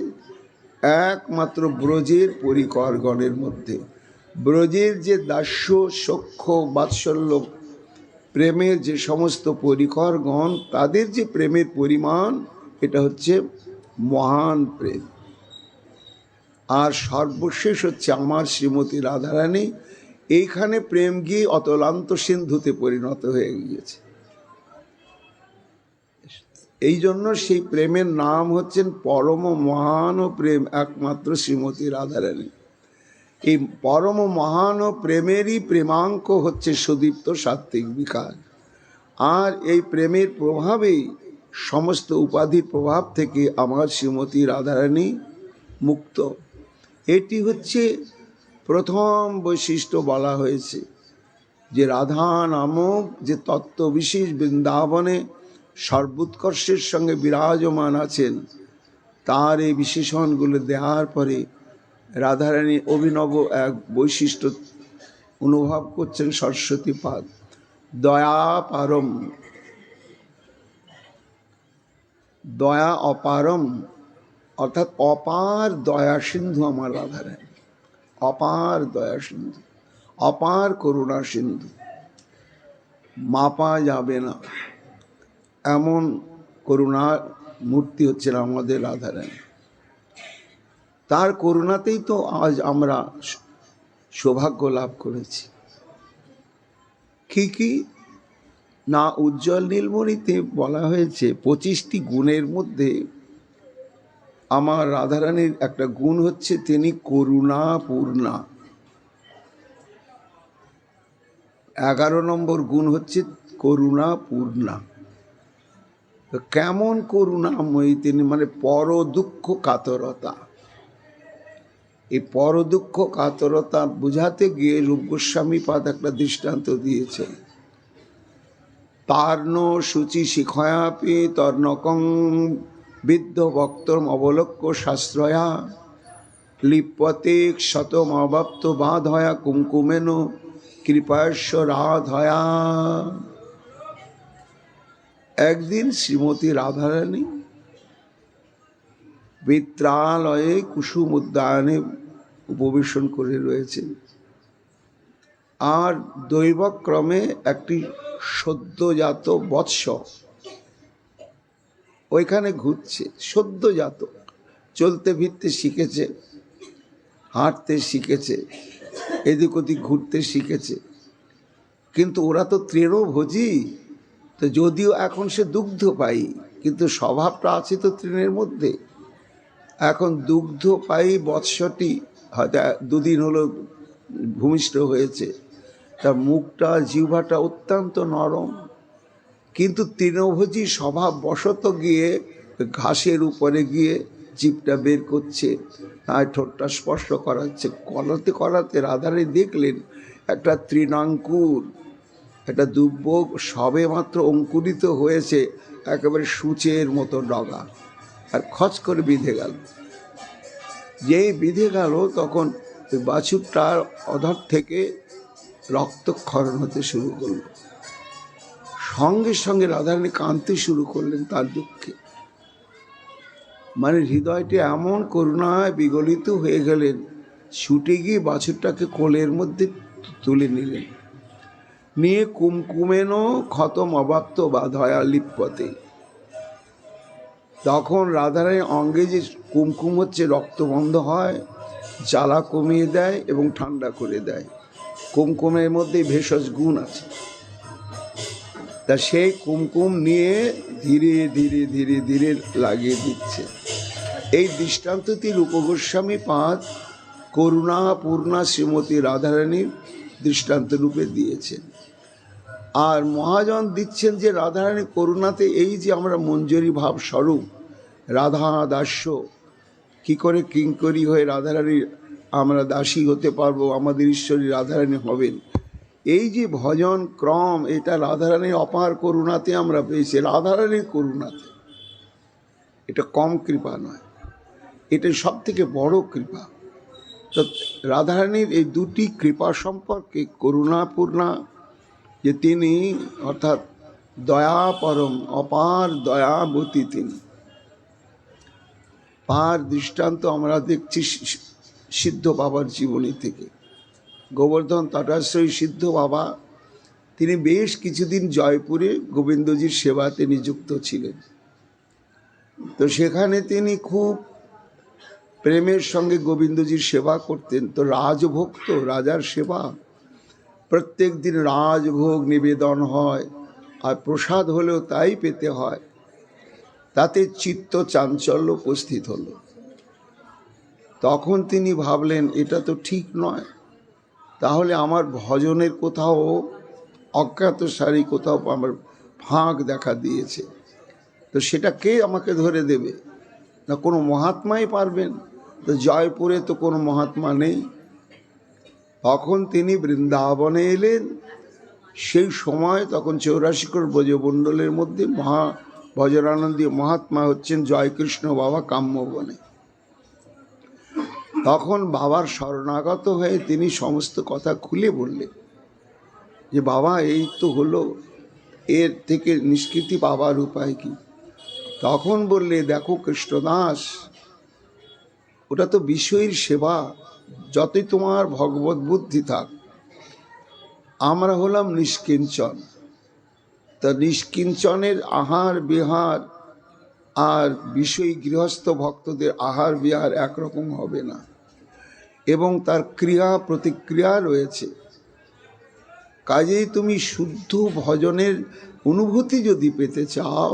একমাত্র ব্রজের পরিকরগণের মধ্যে। ব্রজের যে দাস্য সখ্য বাৎসল্য প্রেমের যে সমস্ত পরিকরগণ, তাদের যে প্রেমের পরিমাণ, এটা হচ্ছে মহান প্রেম। আর সর্বশেষ হচ্ছে আমার শ্রীমতী রাধারানী। এইখানে প্রেম গিয়ে অতলান্ত সিন্ধুতে পরিণত হয়ে গিয়েছে। এই জন্য সেই প্রেমের নাম হচ্ছেন পরম মহান প্রেম, একমাত্র শ্রীমতী রাধারানী। এই পরম মহান প্রেমেরই প্রেমাঙ্ক হচ্ছে সুদীপ্ত সাত্ত্বিক বিকার। আর এই প্রেমের প্রভাবেই সমস্ত উপাধির প্রভাব থেকে আমার শ্রীমতী রাধারানী মুক্ত। এটি হচ্ছে প্রথম বৈশিষ্ট্য বলা হয়েছে যে রাধা নামক যে তত্ত্ববিশেষ বৃন্দাবনে সর্বোৎকর্ষের সঙ্গে বিরাজমান আছেন, তার এই বিশেষণগুলো দেওয়ার পরে রাধারানী অভিনব এক বৈশিষ্ট্য অনুভব করছেন। সরস্বতী পাদ দয়া পারম, দয়া অপারম, অর্থাৎ অপার দয়া সিন্ধু আমার রাধারানী। অপার দয়া সিন্ধু, অপার করুণা সিন্ধু, মাপা যাবে না এমন করুণা মূর্তি হচ্ছেন আমাদের রাধারানী। তার করুণাতেই তো আজ আমরা সৌভাগ্য লাভ করেছি। কি না, উজ্জ্বল নীলমণিতে বলা হয়েছে 25টি গুণের মধ্যে আমার রাধারানীর একটা গুণ হচ্ছে তিনি করুণা পূর্ণা। 11 নম্বর গুণ হচ্ছে করুণা পূর্ণা। তো কেমন করুণাময়ী তিনি, মানে পর দুঃখ কাতরতা। এই পর দুঃখ কাতরতা বুঝাতে গিয়ে রূপ গোস্বামী পাদ একটা দৃষ্টান্ত দিয়েছেন। তার্ণ শুচি শিখয়াপি তর্ণকং বিদ্ধ ভক্তম অবলক্ষ্য শাস্ত্রয়া লিপ্যতে শতম অবাপ্ত বাধয়া কুমকুমেন কৃপাশ্বরাধয়া। একদিন শ্রীমতী রাধারানী বিত্রালয়ে কুসুম উদ্যানে উপবেশন করে রয়েছেন, আর দৈবক্রমে একটি সদ্যজাত বৎস ওইখানে ঘুরছে। সদ্যজাত, চলতে ফিরতে শিখেছে, হাঁটতে শিখেছে, এদিক ওদিক ঘুরতে শিখেছে, কিন্তু ওরা তো তৃণভোজী। তো যদিও এখন সে দুগ্ধ পাই, কিন্তু স্বভাবটা আছে তো তৃণের মধ্যে। এখন দুগ্ধ পাই বৎসটি হয়তো 2 দিন হলো ভূমিষ্ঠ হয়েছে, তার মুখটা জিহ্বাটা অত্যন্ত নরম, কিন্তু তৃণভোজী স্বভাব বশত গিয়ে ঘাসের উপরে গিয়ে জিভটা বের করছে, আর ঠোঁটটা স্পর্শ করাচ্ছে। করাতে করাতে রাধারানী দেখলেন একটা তৃণাঙ্কুর, একটা দুব্বক সবে মাত্র অঙ্কুরিত হয়েছে, একেবারে সূচের মতো ডগা, আর খচ করে বিঁধে গেল। যেই বিঁধে গেল তখন ওই বাছুরটার অধর থেকে রক্তক্ষরণ হতে শুরু করলো। সঙ্গে সঙ্গে রাধারানী কাঁদতে শুরু করলেন তার দুঃখে, মানে হৃদয়টি এমন করুণায় বিগলিত হয়ে গেলেন, ছুটে গিয়ে বাছুরটাকে কোলের মধ্যে তুলে নিলেন, নিয়ে কুমকুমেনও খতম অবাপ্ত বাধয়া লিপ্যতে। তখন রাধারানীর অঙ্গে যে কুমকুম হচ্ছে রক্ত বন্ধ হয়, জ্বালা কমিয়ে দেয় এবং ঠান্ডা করে দেয়। কুমকুমের মধ্যে ভেষজ গুণ আছে। তা সেই কুমকুম নিয়ে ধীরে ধীরে ধীরে ধীরে লাগিয়ে দিচ্ছে। এই দৃষ্টান্তটি রূপ গোস্বামী পাদ করুণা পূর্ণা শ্রীমতী রাধারানীর দৃষ্টান্ত রূপে দিয়েছেন। আর মহাজন দিচ্ছেন যে রাধারানী করুণাতে এই যে আমরা মঞ্জরি ভাব স্বরূপ রাধা দাস্য, কি করে কিঙ্করী হয়ে রাধারানীর আমরা দাসী হতে পারবো, আমাদের ঈশ্বরী রাধারানী হবেন, এই যে ভজন ক্রম, এটা রাধারানীর অপার করুণাতে আমরা পেয়েছি। রাধারানীর করুণাতে, এটা কম কৃপা নয়, এটা সব থেকে বড় কৃপা। তো রাধারানীর এই দুটি কৃপা সম্পর্কে করুণাপূর্ণা যে তিনি, অর্থাৎ দয়া পরম অপার দয়াবতী তিনি, তার দৃষ্টান্ত আমরা দেখছি সিদ্ধ বাবার জীবনী থেকে। গোবর্ধন তটাশ্রয়ী সিদ্ধ বাবা তিনি বেশ কিছুদিন জয়পুরে গোবিন্দজির সেবাতে নিযুক্ত ছিলেন। তো সেখানে তিনি খুব প্রেমের সঙ্গে গোবিন্দজির সেবা করতেন। তো রাজভক্ত, রাজার সেবা, প্রত্যেক দিন রাজভোগ নিবেদন হয়, আর প্রসাদ হলেও তাই পেতে হয়। তাতে চিত্ত চাঞ্চল্য উপস্থিত হলো। তখন তিনি ভাবলেন এটা তো ঠিক নয়, তাহলে আমার ভজনের কোথাও অজ্ঞাতসারি কোথাও আমার ফাঁক দেখা দিয়েছে। তো সেটা কে আমাকে ধরে দেবে? না কোনো মহাত্মাই পারবেন? তো জয়পুরে তো কোনো মহাত্মা নেই। তখন তিনি বৃন্দাবনে এলেন। সেই সময় তখন 84 ব্রজমণ্ডলের মধ্যে ভজনানন্দী মহাত্মা হচ্ছেন জয়কৃষ্ণ বাবা কাম্যবনে। তখন বাবার শরণাগত হয়ে তিনি সমস্ত কথা খুলে বললেন যে বাবা এই তো হলো, এর থেকে নিষ্কৃতি পাবার উপায় কি? তখন বললে দেখো কৃষ্ণদাস, ওটা তো বিষয়ের সেবা, যতই তোমার ভগবত বুদ্ধি থাক, আমরা হলাম নিষ্কিঞ্চন। তা নিষ্কিঞ্চনের আহার বিহার আর বিষয়ী গৃহস্থ ভক্তদের আহার বিহার একরকম হবে না, এবং তার ক্রিয়া প্রতিক্রিয়া রয়েছে। কাজেই তুমি শুদ্ধ ভজনের অনুভূতি যদি পেতে চাও,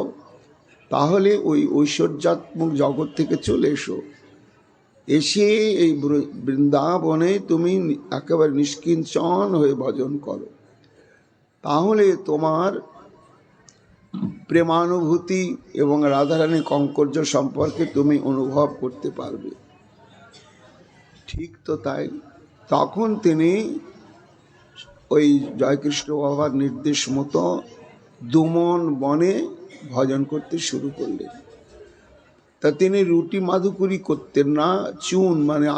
তাহলে ওই ঐশ্বর্যাত্মক জগৎ থেকে চলে এসো, এসে এই বৃন্দাবনে তুমি একেবারে নিষ্কিঞ্চন হয়ে ভজন করো, তাহলে তোমার প্রেমানুভূতি এবং রাধারানী কঙ্কর্য সম্পর্কে তুমি অনুভব করতে পারবে। ঠিক তো তাই। তখন তিনি ওই জয়কৃষ্ণ বাবার নির্দেশ মতো দুমন বনে ভজন করতে শুরু করলেন। তা তিনি রুটি মাধুকরি করতেন না, চুন মানে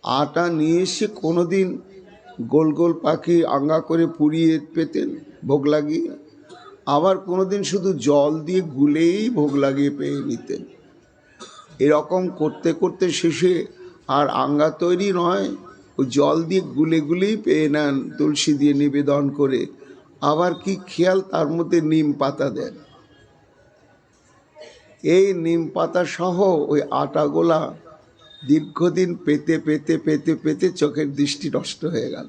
আটা নিয়ে এসে কোনোদিন গোল গোল পাখি আঙ্গা করে পুড়িয়ে পেতেন ভোগ লাগিয়ে, আবার কোনোদিন শুধু জল দিয়ে গুলেই ভোগ লাগিয়ে পেয়ে নিতেন। এরকম করতে করতে শেষে আর আঙ্গা তৈরি নয়, ও জল দিয়ে গুলে গুলেই পেয়ে নেন তুলসী দিয়ে নিবেদন করে। আবার কি খেয়াল, তার মধ্যে নিম পাতা দেন। এই নিম পাতা সহ ওই আটাগোলা দীর্ঘদিন পেতে পেতে পেতে পেতে চোখের দৃষ্টি নষ্ট হয়ে গেল।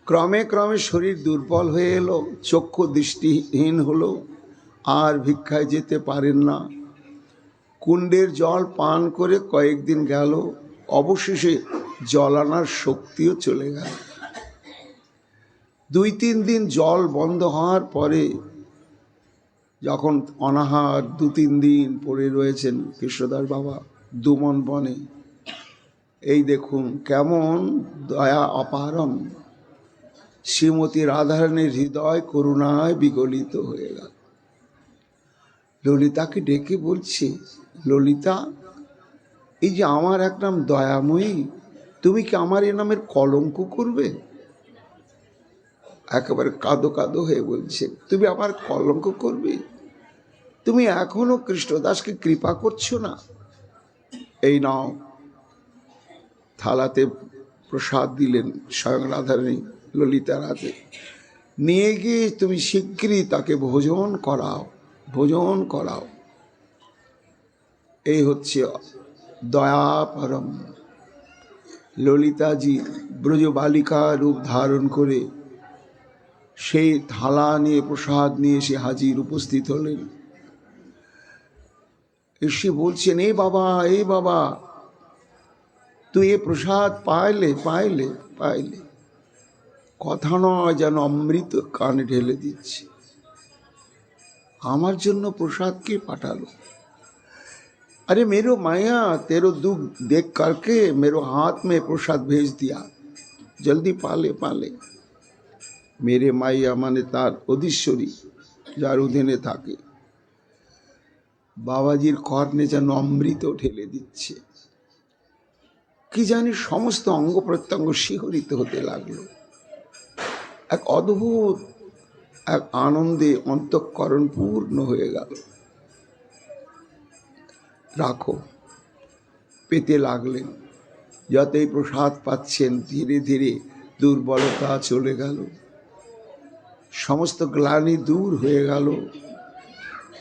ক্রমে ক্রমে শরীর দুর্বল হয়ে এলো, চক্ষু দৃষ্টিহীন হলো, আর ভিক্ষায় যেতে পারেন না। কুণ্ডের জল পান করে কয়েকদিন গেল, অবশেষে জল আনার শক্তিও চলে গেল। 2-3 দিন জল বন্ধ হওয়ার পরে যখন অনাহার 2-3 দিন পড়ে রয়েছেন কৃষ্ণদাস বাবা দুমন বনে, এই দেখুন কেমন দয়া অপারম, শ্রীমতী রাধারানীর হৃদয় করুণায় বিগলিত হয়ে গেল। ললিতাকে ডেকে বলছে, ললিতা, এই যে আমার এক নাম দয়াময়ী, তুমি কি আমার এ নামের কলঙ্ক করবে? একেবারে কাঁদো কাঁদো হয়ে বলছে, তুমি আবার কলঙ্ক করবে? তুমি এখনো কৃষ্ণদাসকে কৃপা করছো না? এই নাও। থালাতে প্রসাদ দিলেন স্বয়ং রাধারানী ললিতার হাতে, নিয়ে গিয়ে তুমি শীঘ্রই তাকে ভোজন করাও। এই হচ্ছে দয়া পরম। ললিতাজি ব্রজবালিকা রূপ ধারণ করে সেই থালা নিয়ে প্রসাদ নিয়ে এসে হাজির উপস্থিত হলেন। এসে বলছেন, এ বাবা, তুই এ প্রসাদ পাইলে। কথা নয়, যেন অমৃত কানে ঢেলে দিচ্ছে। আমার জন্য প্রসাদ কে পাঠালো? अरे मेरो माया, तेरो दुख देख करके मेरो हाथ में प्रसाद भेज दिया, जल्दी पाले। मेरे माइया माने तार অধীশ্বরী, যার অধীনে থাকে। বাবাজির কর্ণে যেন অমৃত ঢেলে দিচ্ছে। কি জানি সমস্ত অঙ্গ প্রত্যঙ্গ শিহরিত হতে লাগলো। এক অদ্ভুত এক আনন্দে অন্তঃকরণ পূর্ণ হয়ে গেল। রাখো, পেতে লাগলেন। যতই প্রসাদ পাচ্ছেন ধীরে ধীরে দুর্বলতা চলে গেল, সমস্ত গ্লানি দূর হয়ে গেল,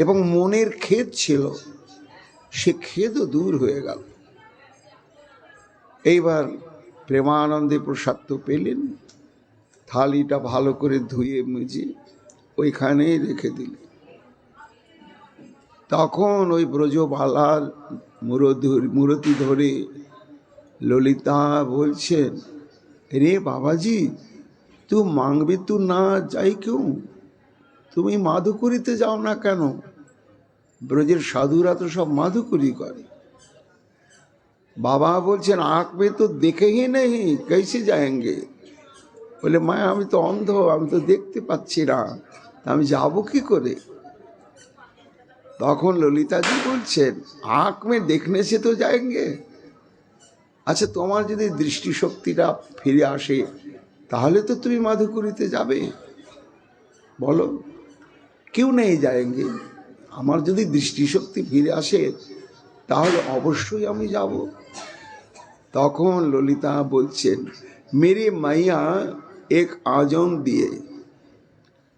এবং মনের খেদ ছিল সে খেদও দূর হয়ে গেল। এইবার প্রেমানন্দে প্রসাদ তো পেলেন, থালিটা ভালো করে ধুয়ে মুজে ওইখানেই রেখে দিলেন। তখন ওই ব্রজবালার মূরতি ধরে ললিতা বলছেন, রে বাবাজি, তু মাংবে তু না যাই কেউ, তুমি মাধুকরীতে যাও না কেন? ব্রজের সাধুরা তো সব মাধুকরী করে। বাবা বলছেন, आँख में तो देखे ही नहीं, कैसे जाएंगे? বলে, মা আমি তো অন্ধ, আমি তো দেখতে পাচ্ছি না, আমি যাবো কি করে? তখন ললিতাজি বলছেন, आँख में देखने से तो जाएंगे। আচ্ছা, তোমার যদি দৃষ্টিশক্তিটা ফিরে আসে তাহলে তো তুমি মাধুকরীতে যাবে। বলো, কেউ নেই যাएंगे? আমার যদি দৃষ্টিশক্তি ফিরে আসে তাহলে অবশ্যই আমি যাব। তখন ললিতা বলছেন, मेरी मैया एक आजम दिए,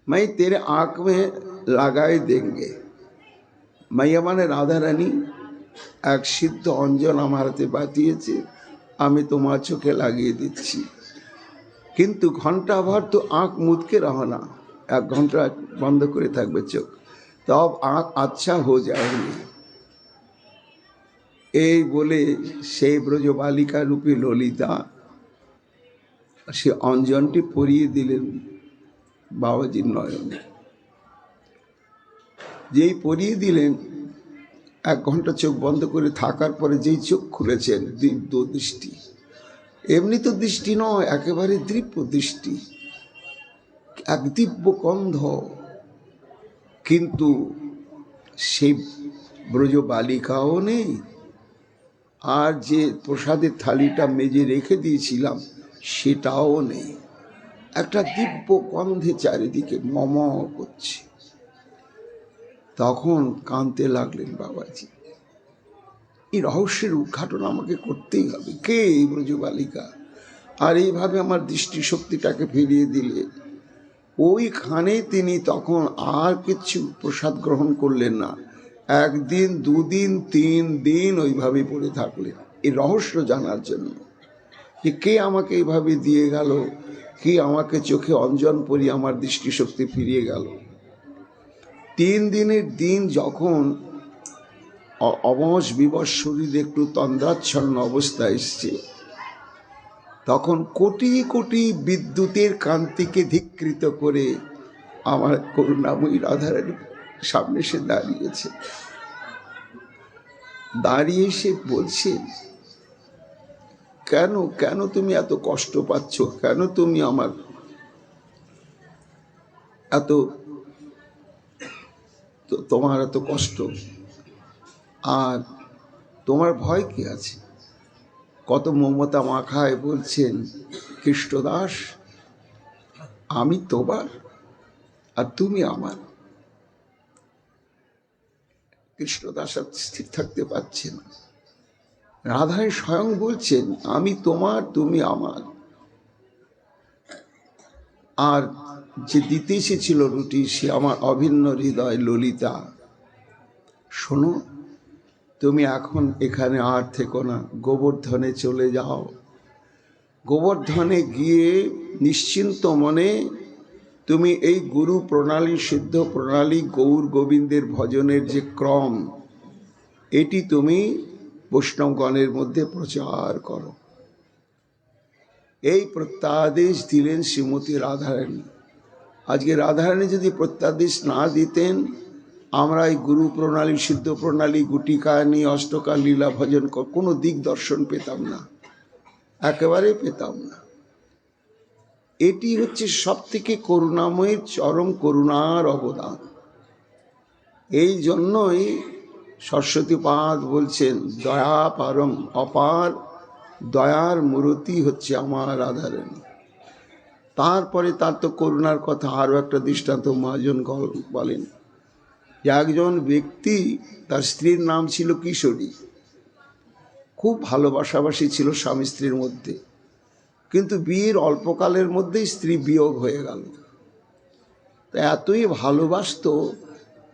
मैं तेरे आँख में लगाए देंगे। मैया মানে রাধারানী এক সিদ্ধ অঞ্জন আমার হাতে পাঠিয়েছে, আমি তোমার চোখে লাগিয়ে দিচ্ছি, কিন্তু ঘন্টা ভর তো आँख মুদকে রহো না, 1 ঘন্টা বন্ধ করে থাকবে চোখ, তব আঁখ আচ্ছা হো যায়নি। এই বলে সেই ব্রজবালিকা রূপী ললিতা সে অঞ্জনটি পরিয়ে দিলেন বাবাজির নয়নে। যেই পরিয়ে দিলেন, 1 ঘন্টা চোখ বন্ধ করে থাকার পরে যেই চোখ খুলেছেন, দিব্য দৃষ্টি, এমনি তো দৃষ্টি নয়, একেবারে দিব্য দৃষ্টি, এক দিব্য গন্ধ। কিন্তু সেই ব্রজবালিকাও নেই, আর যে প্রসাদের থালিটা মেজে রেখে দিয়েছিলাম সেটাও নেই। একটা দিব্য গন্ধে চারিদিকে মম করছে। তখন কাঁদতে লাগলেন বাবাজি। এই রহস্যের উদ্ঘাটন আমাকে করতেই হবে, কে এই ব্রজবালিকা, আর এইভাবে আমার দৃষ্টিশক্তিটাকে ফিরিয়ে দিলে। ওইখানে তিনি তখন আর কিছু প্রসাদ গ্রহণ করলেন না। 1 দিন 2 দিন 3 দিন ওইভাবে পড়ে থাকলেন এই রহস্য জানার জন্য, যে কে আমাকে এইভাবে দিয়ে গেল, কি আমাকে চোখে অঞ্জন পরিয়ে আমার দৃষ্টিশক্তি ফিরিয়ে গেল। 3 দিনের দিন যখন অবশ বিবশ শরীর একটু তন্দ্রাচ্ছন্ন অবস্থা এসছে, তখন কোটি কোটি বিদ্যুতের কান্তিকে ধিক্কৃত করে আমার করুণাময়ী রাধারানী সামনে সে দাঁড়িয়েছে। দাঁড়িয়ে সে বলছে, কেন কেন তুমি এত কষ্ট পাচ্ছ, কেন তুমি আমার এত তোমার এত কষ্ট, আর তোমার ভয় কি আছে? কত মমতা মাখায় বলছেন, কৃষ্ণদাস আমি তোমার আর তুমি আমার। কৃষ্ণদাস আর স্থির থাকতে পারছে না। রাধারানী স্বয়ং বলছেন, আমি তোমার তুমি আমার। আর যে দিতে এসেছিল রুটি, সে আমার অভিন্ন হৃদয় ললিতা। শোনো, তুমি এখন এখানে আর থেকো না, গোবর্ধনে চলে যাও। গোবর্ধনে গিয়ে নিশ্চিন্ত মনে তুমি এই গুরু প্রণালী, সিদ্ধ প্রণালী, গৌর গোবিন্দের ভজনের যে ক্রম, এটি তুমি বৈষ্ণবগণের মধ্যে প্রচার করো। এই প্রত্যাদেশ দিলেন শ্রীমতী রাধারানী। আজকে রাধারানী যদি প্রত্যাদেশ না দিতেন, আমরা এই গুরু প্রণালী, সিদ্ধ প্রণালী, গুটিকানি, অষ্টকার, লীলা ভজন কোনো দিক দর্শন পেতাম না, একেবারে পেতাম না। এটি হচ্ছে সব থেকে করুণাময়ের চরম করুণার অবদান। এই জন্যই সরস্বতীপাদ বলছেন, দয়া পারম, অপার দয়ার মূর্তি হচ্ছে আমার রাধারানী। তারপরে তার তো করুণার কথা আরও একটা দৃষ্টান্ত মহাজন বলেন, যে একজন ব্যক্তি, তার স্ত্রীর নাম ছিল কিশোরী, খুব ভালোবাসাবাসি ছিল স্বামী স্ত্রীর মধ্যে, কিন্তু বিয়ের অল্পকালের মধ্যেই স্ত্রী বিয়োগ হয়ে গেল। তা এতই ভালোবাসতো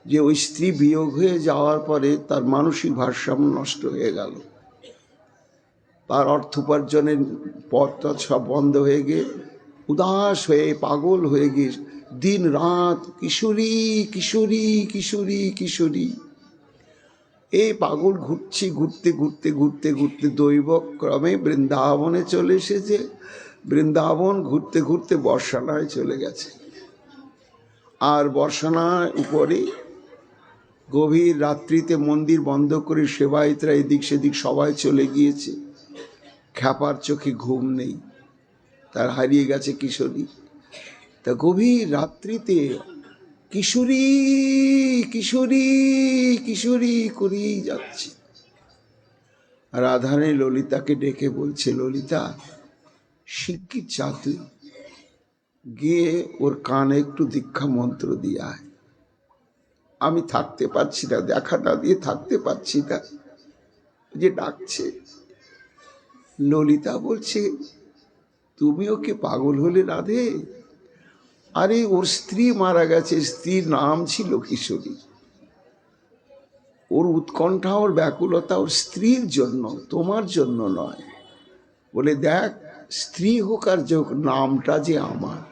যে ওই স্ত্রী বিয়োগ হয়ে যাওয়ার পরে তার মানসিক ভারসাম্য নষ্ট হয়ে গেল। তার অর্থ উপার্জনের পথটা সব বন্ধ হয়ে গিয়ে উদাস হয়ে পাগল হয়ে গিয়ে দিন রাত কিশোরী কিশোরী কিশোরী কিশোরী, এই পাগল ঘুরছি, ঘুরতে ঘুরতে ঘুরতে ঘুরতে দৈবক্রমে বৃন্দাবনে চলে এসেছে। বৃন্দাবন ঘুরতে ঘুরতে বর্ষানায় চলে গেছে। আর বর্ষানায় উপরে গভীর রাত্রিতে মন্দির বন্ধ করে সেবায়িতরা এদিক সেদিক সবাই চলে গিয়েছে। খ্যাপার চোখে ঘুম নেই, তার হারিয়ে গেছে কিশোরী। তা গভীর রাত্রিতে কিশোরী কিশোরী কিশোরী করেই যাচ্ছে। রাধারানী ললিতাকে ডেকে বলছে, ললিতা শিগগির যা, তুই গিয়ে ওর কানে একটু দীক্ষা মন্ত্র দিয়ে আয়। আমি থাকতে পারছি না, দেখা না দিয়ে থাকতে পারছি না, যে ডাকছে। ললিতা বলছে, তুমি ওকে পাগল হলে রাধে? আরে ওর স্ত্রী মারা গেছে, স্ত্রীর নাম ছিল কিশোরী। ওর উৎকণ্ঠা, ওর ব্যাকুলতা ওর স্ত্রীর জন্য, তোমার জন্য নয়। বলে দেখ, স্ত্রী হোক আর যোগ, নামটা যে আমার।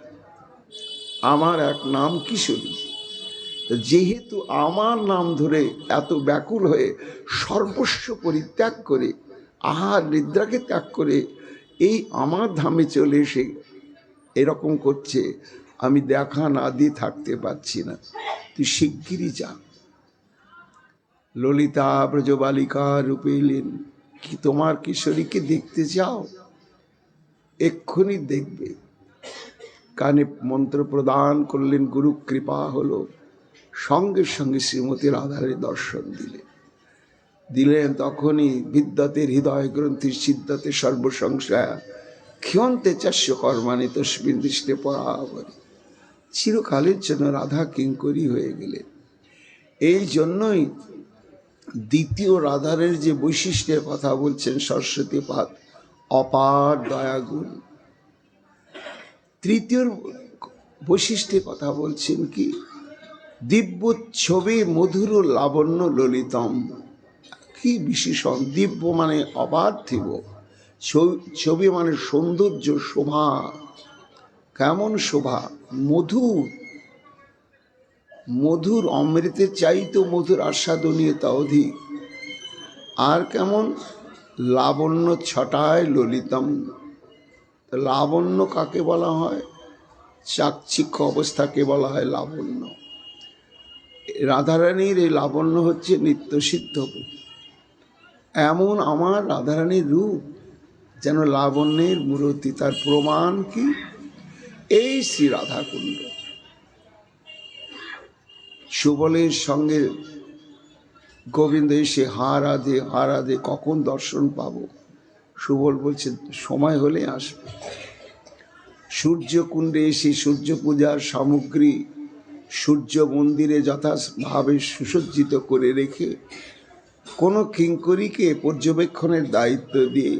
আমার এক নাম কিশোরী। যেহেতু আমার নাম ধরে এত ব্যাকুল হয়ে সর্বস্ব পরিত্যাগ করে, আহার নিদ্রাকে ত্যাগ করে এই আমার ধামে চলে এসে এরকম করছে, আমি দেখা না দিয়ে থাকতে পারছি না, তুই শিগগিরই যা। ললিতা ব্রজবালিকা রূপে এলেন, কি তোমার কিশোরীকে দেখতে চাও? এক্ষুনি দেখবে। কানে মন্ত্র প্রদান করলেন, গুরু কৃপা হলো, সঙ্গে সঙ্গে শ্রীমতী রাধারের দর্শন দিলেন। তখনই বিদ্যাতের হৃদয় গ্রন্থির সিদ্ধাতে সর্বসংশয়া ক্ষয়ন্তে চাস্য কর্মাণি তস্মিন দৃষ্টে পরাবরে। চিরকালের জন্য রাধা কিঙ্করী হয়ে গেলেন। এই জন্যই দ্বিতীয় রাধারের যে বৈশিষ্ট্যের কথা বলছেন সরস্বতী পাদ, অপার দয়াগুণ। তৃতীয় বৈশিষ্ট্যের কথা বলছেন কি, দিব্য ছবি মধুর লাবণ্য ললিতম। কি বিশেষণ! দিব্য মানে অপার্থিব, ছবি মানে সৌন্দর্য, শোভা। কেমন শোভা! মধুর, মধুর অমৃতের চাইতো মধুর আস্বাদনীয়তা অধিক। আর কেমন লাবণ্য ছটায় ললিতম। লাবণ্য কাকে বলা হয়? চাকচিক্য অবস্থাকে বলা হয় লাবণ্য। রাধারানীর এই লাবণ্য হচ্ছে নিত্যসিদ্ধ। এমন আমার রাধারানীর রূপ যেন লাবণ্যের মূর্তি। তার প্রমাণ কি? এই শ্রী রাধাকুণ্ড। সুবলের সঙ্গে গোবিন্দ এসে হা রাধে হা রাধে, কখন দর্শন পাবো? সুবল বলছে সময় হলে আসবে। সূর্যকুণ্ডে এসে সূর্য পূজার সামগ্রী সূর্য মন্দিরে যথাভাবে সুসজ্জিত করে রেখে কোনো কিঙ্করীকে পর্যবেক্ষণের দায়িত্ব দিয়ে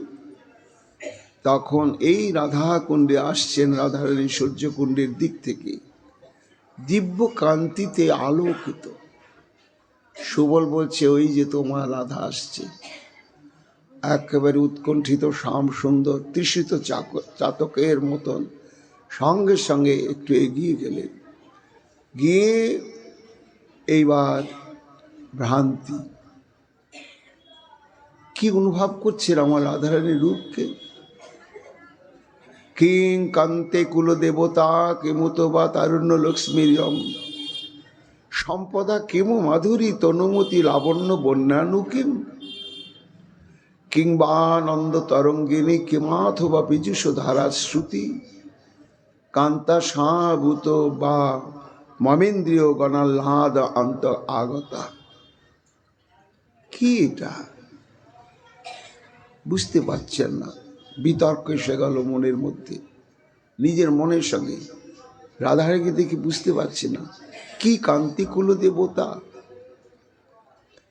তখন এই রাধা কুণ্ডে আসছেন রাধারানী। সূর্যকুণ্ডের দিক থেকে দিব্য কান্তিতে আলোকিত। সুবল বলছে ওই যে তোমার রাধা আসছে। একেবারে উৎকণ্ঠিত শ্যাম সুন্দর তৃষিত চাতকের মতন সঙ্গে সঙ্গে একটু এগিয়ে গেলেন। গিয়ে এইবার ভ্রান্তি কি অনুভব করছেন আমার রাধারানীর রূপকে? কিং কান্তে কুল দেবতা কিমুত বা তারুণ্য লক্ষ্মীরম সম্পদা কিমু মাধুরী তনুমতি লাবণ্য বন্যানুকিম কিংবা নন্দ তরঙ্গিনী কিমাথবা পীযুষ ধারা শ্রুতি কান্তা সাভূত বা মমেন্দ্রিয় গণাহ্লাদ অন্ত আগতা। কি এটা বুঝতে পারছেন না? বিতর্ক এসে গেল মনের মধ্যে, নিজের মনের সঙ্গে। রাধারানীকে দেখে বুঝতে পারছি না কি কান্তি কুল দেবতা।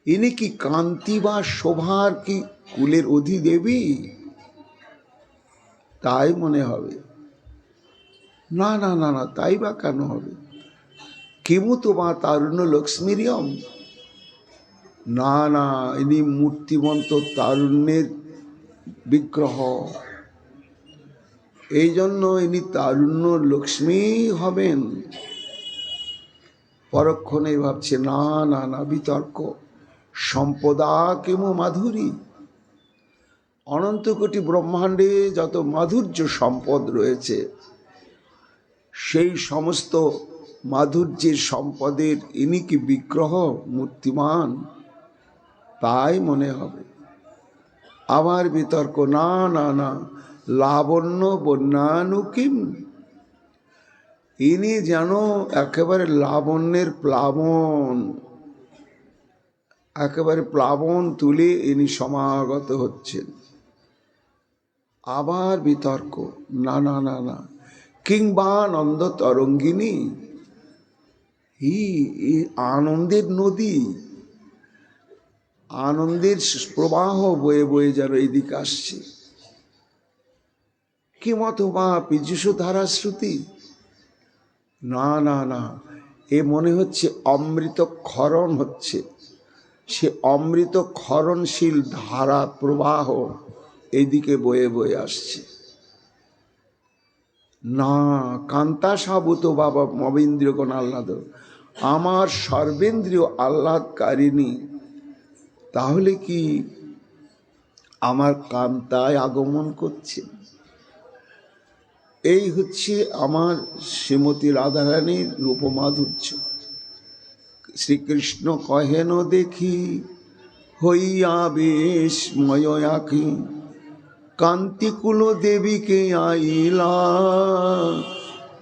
ইনি কি কান্তি বা শোভার কি কুলের অধিদেবী? তাই মনে হবে না, না না না, তাই বা কেন হবে? কিমু তোমা তারুণ্য লক্ষ্মীরিয়ম, না না, ইনি মূর্তিমন্ত তারুণ্যের বিগ্রহ। এই জন্য ইনি তারুণ্য লক্ষ্মী হবেন। পরক্ষণে ভাবছে না না না, বিতর্ক। সম্পদা কিমু মাধুরী, অনন্ত কোটি ব্রহ্মাণ্ডে যত মাধুর্য সম্পদ রয়েছে সেই সমস্ত মাধুর্যের সম্পদের ইনি কি বিগ্রহ, মূর্তিমান? তাই মনে হবে। আবার বিতর্ক, না না না, লাবণ্য বন্যানুকিম, ইনি যেন একেবারে লাবণ্যের প্লাবন, একেবারে প্লাবন তুলে ইনি সমাগত হচ্ছেন। আবার বিতর্ক, না না না না, কিংবা নন্দ তরঙ্গিনী, আনন্দের নদী, আনন্দের প্রবাহ বয়ে বয়ে যেন এইদিকে আসছে। কি মতো বা পীযুষ ধারা শ্রুতি, না না না, এ মনে হচ্ছে অমৃত ক্ষরণ হচ্ছে। সে অমৃত ক্ষরণশীল ধারা প্রবাহ এইদিকে বয়ে বয়ে আসছে। না, কান্তা সাবুত বাবা মবেন্দ্রিয় কোন আহ্লাদ, আমার সর্বেন্দ্রীয় আহ্লাদকারিণী। তাহলে কি আমার কান্তায় আগমন করছে? এই হচ্ছে আমার শ্রীমতী রাধারানীর রূপমাধুর্য। শ্রীকৃষ্ণ কহেন দেখি হইয়া বিস্ময় আঁখি, কান্তিকুল দেবীকে আইলা,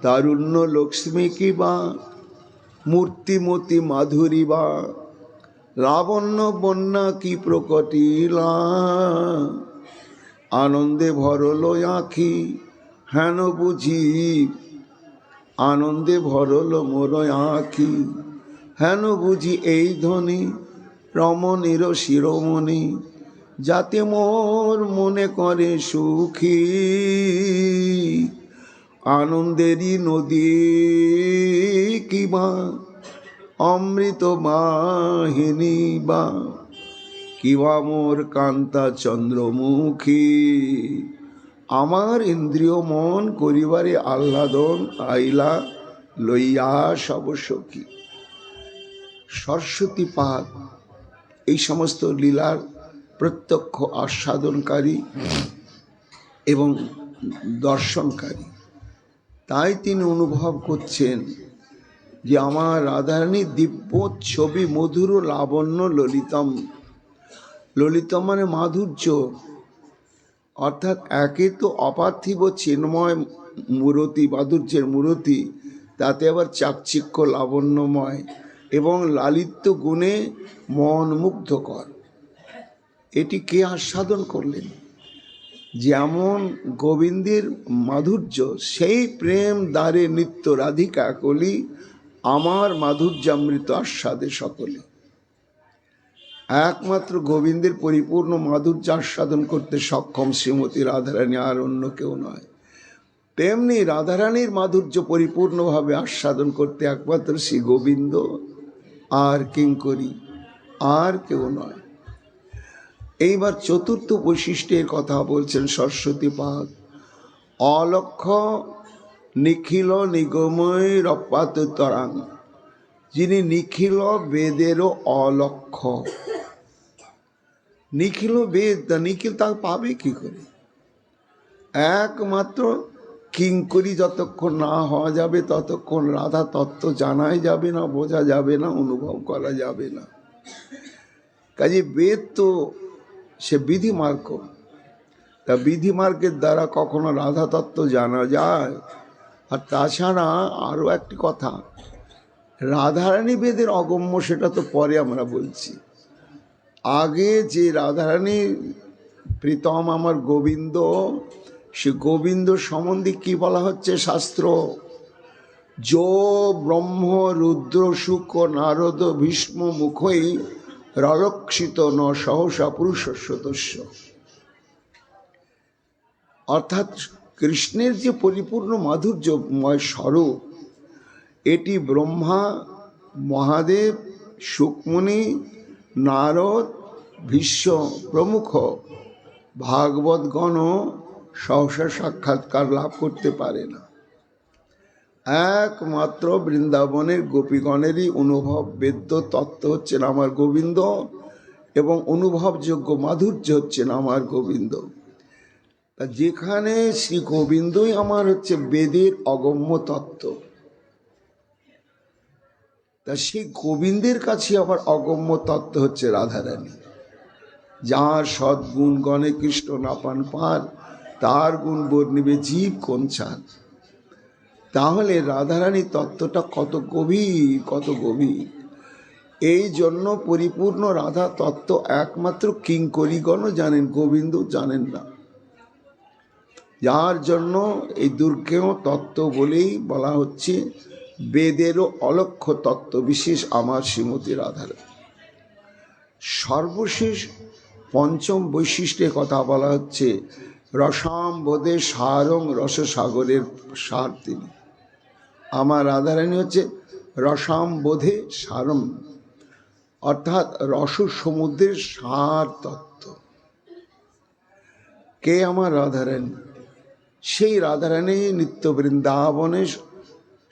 তারুণ্য লক্ষ্মী কিবা মূর্তিমতি মাধুরী বা, লাবণ্য বন্যা কি প্রকটিলা, আনন্দে ভরল আঁখি হেন বুঝি, আনন্দে ভরল মোর আঁখি হেন বুঝি এই ধ্বনি রমণীর শিরোমণি, যাতে মোর মনে করে সুখী, আনন্দেরই নদী কিবা অমৃত বাহিনী বা, কিবা মোর কান্তা চন্দ্রমুখী, আমার ইন্দ্রিয় মন করিবারে আহ্লাদন আইলা লইয়া সব সখী। সরস্বতী পাদ এই সমস্ত লীলার প্রত্যক্ষ আস্বাদনকারী এবং দর্শনকারী। তাই তিনি অনুভব করছেন যে আমার রাধারানী দিব্য ছবি মধুর লাবণ্য ললিতম। ললিতম মানে মাধুর্য, অর্থাৎ একে তো অপার্থিব চিন্ময় মূরতি, মাধুর্যের মূরতি, তাতে আবার চাকচিক্য লাবণ্যময় এবং লালিত্য গুণে মন মুগ্ধকর। এটি কে আস্বাদন করলেন? যেমন গোবিন্দের মাধুর্য, সেই প্রেম দ্বারে নিত্য রাধিকা কলি, আমার মাধুর্যামৃত আস্বাদে সকলে। একমাত্র গোবিন্দের পরিপূর্ণ মাধুর্য আস্বাদন করতে সক্ষম শ্রীমতী রাধারানী, আর অন্য কেউ নয়। তেমনি রাধারানীর মাধুর্য পরিপূর্ণভাবে আস্বাদন করতে একমাত্র শ্রী গোবিন্দ আর কিঙ্করী, আর কেউ নয়। এইবার চতুর্থ বৈশিষ্ট্যের কথা বলছেন সরস্বতী পাদ। অলক্ষ নিখিল নিগময় রপাত তরাং, যিনি নিখিল বেদেরও অলক্ষ। নিখিল বেদ, তা নিখিল তা পাবে কি করে? একমাত্র কিঙ্করী যতক্ষণ না হওয়া যাবে ততক্ষণ রাধা তত্ত্ব জানাই যাবে না, বোঝা যাবে না, অনুভব করা যাবে না। কাজে বেদ তো সে বিধিমার্গ, তা বিধিমার্গের দ্বারা কখনো রাধা তত্ত্ব জানা যায়? আর তাছাড়া আরও একটি কথা, রাধারানী বেদের অগম্য সেটা তো পরে আমরা বলছি। আগে যে রাধারানী প্রীতম আমার গোবিন্দ, সে গোবিন্দ সম্বন্ধে কি বলা হচ্ছে শাস্ত্র? যো ব্রহ্ম রুদ্র শুক নারদ ভীষ্ম মুখই রলক্ষিত ন সহসা পুরুষস্য তস্য। অর্থাৎ কৃষ্ণের যে পরিপূর্ণ মাধুর্যময় স্বরূপ, এটি ব্রহ্মা, মহাদেব, শুকমুনি, নারদ, ভীষ্ম প্রমুখ ভাগবতগণ সহসা সাক্ষাৎকার লাভ করতে পারে না। একমাত্র বৃন্দাবনের গোপীগণেরই অনুভব বেদ্য তত্ত্ব হচ্ছেন আমার গোবিন্দ, এবং অনুভবযোগ্য মাধুর্য হচ্ছেন আমার গোবিন্দ। তা যেখানে শ্রী গোবিন্দই আমার হচ্ছে বেদের অগম্য তত্ত্ব, তা সেই গোবিন্দের কাছে আবার অগম্য তত্ত্ব হচ্ছে রাধারানী। যার সদ্গুণ গণে কৃষ্ণ না পান পার, তার গুণ বর্ণিবে জীব কোন ছাড়। তাহলে রাধারানী তত্ত্বটা কত গভীর, কত গভীর। এই জন্য পরিপূর্ণ রাধা তত্ত্ব একমাত্র কিঙ্করীগণ জানেন, গোবিন্দ জানেন না। যার জন্য এই দুর্গেয় তত্ত্ব বলেই বলা হচ্ছে বেদেরও অলক্ষ তত্ত্ব বিশেষ আমার শ্রীমতী রাধারানী। সর্বশেষ পঞ্চম বৈশিষ্ট্যের কথা বলা হচ্ছে রসাম্বোধে সারং, রসসাগরের সার তিনি। আমার রাধারানী হচ্ছে রসাম্বোধে সারম, অর্থাৎ রস সমুদ্রের সার তত্ত্ব। কে আমার রাধারানী? সেই রাধারানী নিত্য বৃন্দাবনে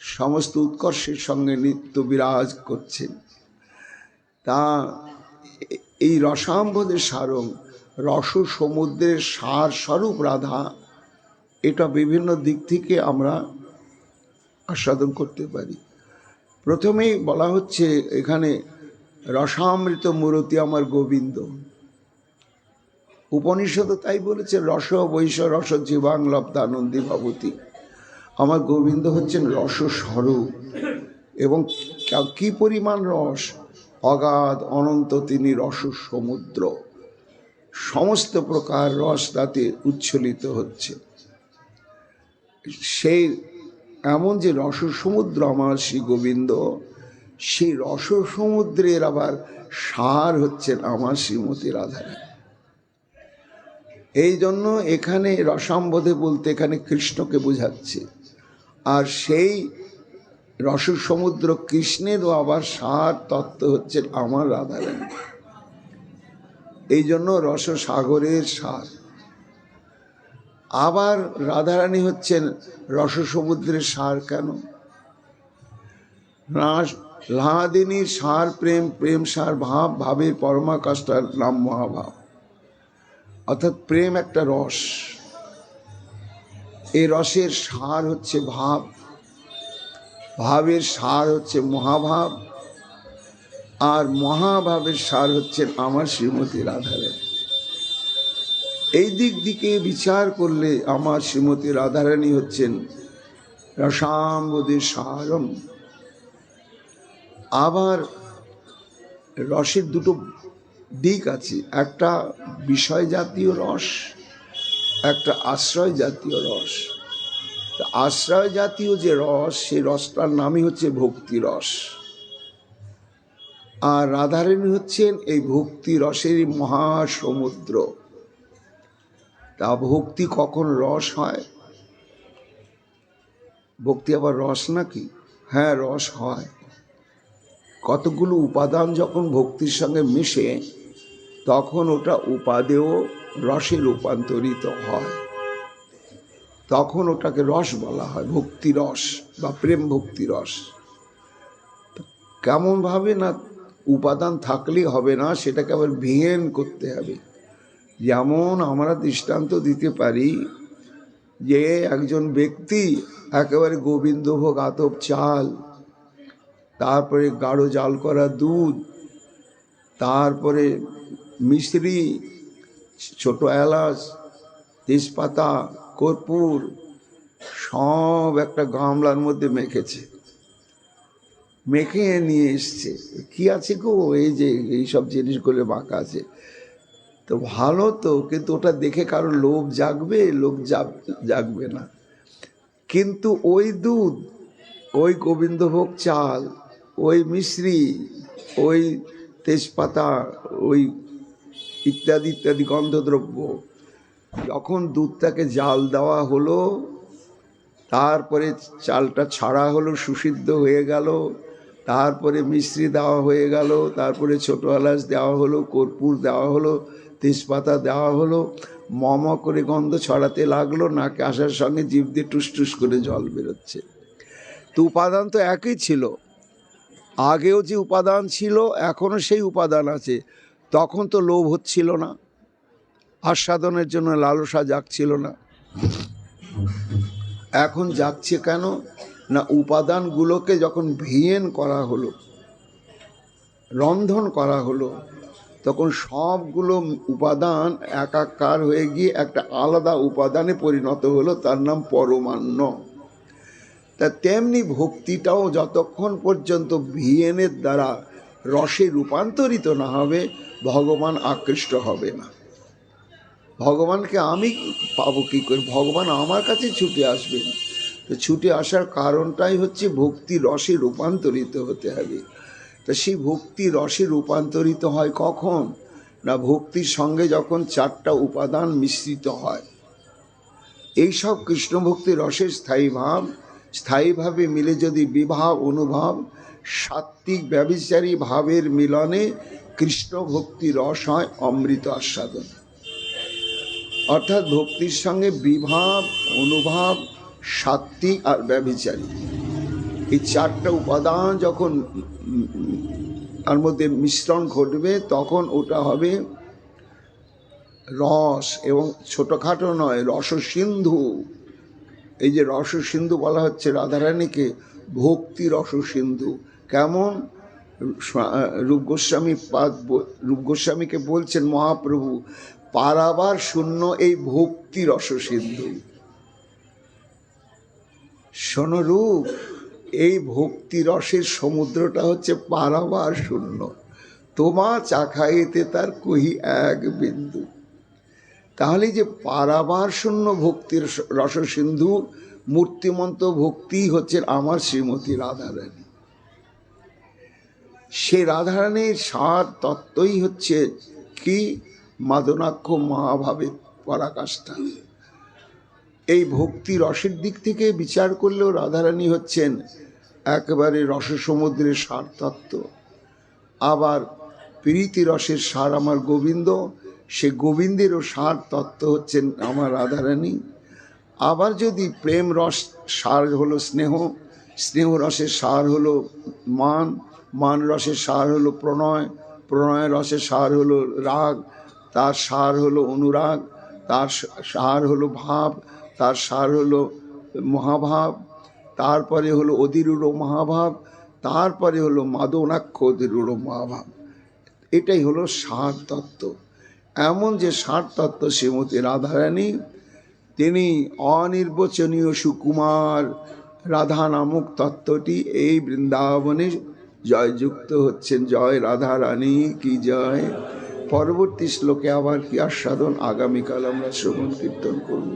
সমস্ত উৎকর্ষের সঙ্গে নিত্য বিরাজ করছেন। তা এই রসাম্বদের সারং, রস সমুদ্রের সার স্বরূপ রাধা, এটা বিভিন্ন দিক থেকে আমরা আস্বাদন করতে পারি। প্রথমেই বলা হচ্ছে এখানে রসামৃত মূরতি আমার গোবিন্দ। উপনিষদ তাই বলেছে, রস বৈশ রস জীবাং লব্ধানন্দী ভবতী। আমার গোবিন্দ হচ্ছেন রস স্বরূপ, এবং কি পরিমাণ রস, অগাধ অনন্ত তিনি রস সমুদ্র, সমস্ত প্রকার রস তাতে উচ্ছ্বলিত হচ্ছে। সেই এমন যে রস সমুদ্র আমার শ্রী গোবিন্দ, সেই রস সমুদ্রের আবার সার হচ্ছেন আমার শ্রীমতী রাধারানী। এই জন্য এখানে রসাম্বদে বলতে এখানে কৃষ্ণকে বোঝাচ্ছে, আর সেই রস সমুদ্র কৃষ্ণেরও আবার সার তত্ত্ব হচ্ছেন আমার রাধারানী। এই জন্য রস সাগরের সার। আবার রাধারানী হচ্ছেন রস সমুদ্রের সার কেন? লাহাদিনীর সার প্রেম, প্রেম সার ভাব, ভাবের পরমাকাষ্ঠার নাম মহাভাব। অর্থাৎ প্রেম একটা রস, এই রসের সার হচ্ছে ভাব, ভাবের সার হচ্ছে মহাভাব, আর মহাভাবের সার হচ্ছেন আমার শ্রীমতী রাধারানী। এই দিক দিকে বিচার করলে আমার শ্রীমতী রাধারানী হচ্ছেন রসাম্বদের সারম। আবার রসের দুটো দিক আছে, একটা বিষয় জাতীয় রস, একটা আশ্রয় জাতীয় রস। আশ্রয় জাতীয় যে রস, সেই রসটার নামই হচ্ছে ভক্তি রস। আর রাধারানী হচ্ছেন এই ভক্তি রসেরই মহাসমুদ্র। তা ভক্তি কখন রস হয়? ভক্তি আবার রস নাকি? হ্যাঁ, রস হয়। কতগুলো উপাদান যখন ভক্তির সঙ্গে মিশে, তখন ওটা উপাদেয় রসে রূপান্তরিত হয়, তখন ওটাকে রস বলা হয়, ভক্তি রস বা প্রেম ভক্তি রস। কেমনভাবে না, উপাদান থাকলেই হবে না, সেটাকে আবার ভিয়েন করতে হবে। যেমন আমরা দৃষ্টান্ত দিতে পারি যে একজন ব্যক্তি একেবারে গোবিন্দভোগ আতপ চাল, তারপরে গাঢ় জাল করা দুধ, তারপরে মিশ্রি, ছোট এলাচ, তেজপাতা, কর্পূর সব একটা গামলার মধ্যে মেখেছে, মেখে নিয়ে এসছে। কি আছে গো, এই যে এইসব জিনিসগুলো মাখা আছে, তো ভালো তো, কিন্তু ওটা দেখে কারো লোভ জাগবে? লোভ জাগবে না। কিন্তু ওই দুধ, ওই গোবিন্দভোগ চাল, ওই মিশ্রি, ওই তেজপাতা, ওই ইত্যাদি ইত্যাদি গন্ধদ্রব্য, যখন দুধটাকে জাল দেওয়া হলো, তারপরে চালটা ছাড়া হলো, সুসিদ্ধ হয়ে গেল, তারপরে মিশ্রি দেওয়া হয়ে গেল, তারপরে ছোটো এলাচ দেওয়া হলো, কর্পূর দেওয়া হলো, তেজপাতা দেওয়া হলো, মম করে গন্ধ ছড়াতে লাগলো, নাকে আসার সঙ্গে জিভ দিয়ে টুস টুস করে জল বেরোচ্ছে। তো উপাদান তো একই ছিল, আগেও যে উপাদান ছিল এখনও সেই উপাদান আছে। তখন তো লোভ হচ্ছিল না, আস্বাদনের জন্য লালসা জাগছিল না। এখন যাচ্ছে কেন না, উপাদানগুলোকে যখন ভিয়েন করা হলো, রন্ধন করা হলো, তখন সবগুলো উপাদান একাকার হয়ে গিয়ে একটা আলাদা উপাদানে পরিণত হলো, তার নাম পরমান্ন। তা তেমনি ভক্তিটাও যতক্ষণ পর্যন্ত ভিয়েনের দ্বারা রসে রূপান্তরিত না হবে, ভগবান আকৃষ্ট হবে না। ভগবানকে আমি পাবো কী করে? ভগবান আমার কাছে ছুটে আসবে না। তো ছুটে আসার কারণটাই হচ্ছে ভক্তি রসে রূপান্তরিত হতে হবে। তা সেই ভক্তি রসে রূপান্তরিত হয় কখন না, ভক্তির সঙ্গে যখন চারটা উপাদান মিশ্রিত হয়। এইসব কৃষ্ণ ভক্তি রসের স্থায়ী ভাব, স্থায়ীভাবে মিলে যদি বিভাব অনুভব, সাত্ত্বিক ব্যভিচারী ভাবের মিলনে কৃষ্ণ ভক্তি রস হয় অমৃত আস্বাদন। অর্থাৎ ভক্তির সঙ্গে বিভাব, অনুভাব, সাত্ত্বিক আর ব্যভিচারী, এই চারটা উপাদান যখন তার মধ্যে মিশ্রণ ঘটবে তখন ওটা হবে রস, এবং ছোটখাটো নয়, রসসিন্ধু। এই যে রসসিন্ধু বলা হচ্ছে রাধারানীকে, ভক্তি রসসিন্ধু। কেমন? রূপ গোস্বামীকে বলছেন মহাপ্রভু, পারাবার শূন্য এই ভক্তি রসসিন্ধু। শোনো রূপ, এই ভক্তি রসের সমুদ্রটা হচ্ছে পারাবার শূন্য, তোমা চাখাইতে তার কহি এক বিন্দু। তাহলে যে পারাবার শূন্য ভক্তির রসসিন্ধু, মূর্তিমন্ত ভক্তি হচ্ছে আমার শ্রীমতী রাধারানী। সে রাধারানীর সার তত্ত্বই হচ্ছে কি? মাদনাক্ষ মহাভাবে পরাকাষ্ঠা। এই ভক্তি রসের দিক থেকে বিচার করলেও রাধারানী হচ্ছেন একেবারে রসসমুদ্রের সার তত্ত্ব। আবার প্রীতি রসের সার আমার গোবিন্দ, সে গোবিন্দেরও সার তত্ত্ব হচ্ছেন আমার রাধারানী। আবার যদি প্রেম রস সার হলো স্নেহ, স্নেহ রসের সার হলো মান, মান রসের সার হলো প্রণয়, প্রণয় রসের সার হলো রাগ, তার সার হলো অনুরাগ, তার সার হলো ভাব, তার সার হলো মহাভাব, তারপরে হলো অধিরূঢ় মহাভাব, তারপরে হলো মাদনাক্ষ অধিরূঢ় মহাভাব। এটাই হলো সার তত্ত্ব। এমন যে সার তত্ত্ব শ্রীমতী রাধারানী, তিনি অনির্বচনীয় সুকুমার রাধা নামক তত্ত্বটি এই বৃন্দাবনে জয়যুক্ত হচ্ছেন। জয় রাধা রানী কি জয়। পরবর্তী শ্লোকে আবার কি আস্বাদন আগামীকাল আমরা শ্রবণ কীর্তন করব।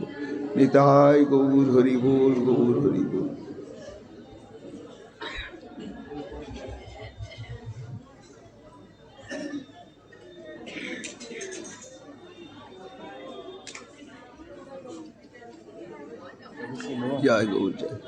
নিতাই গৌর হরি বল, গৌর হরি বল। জয় গৌর জয়।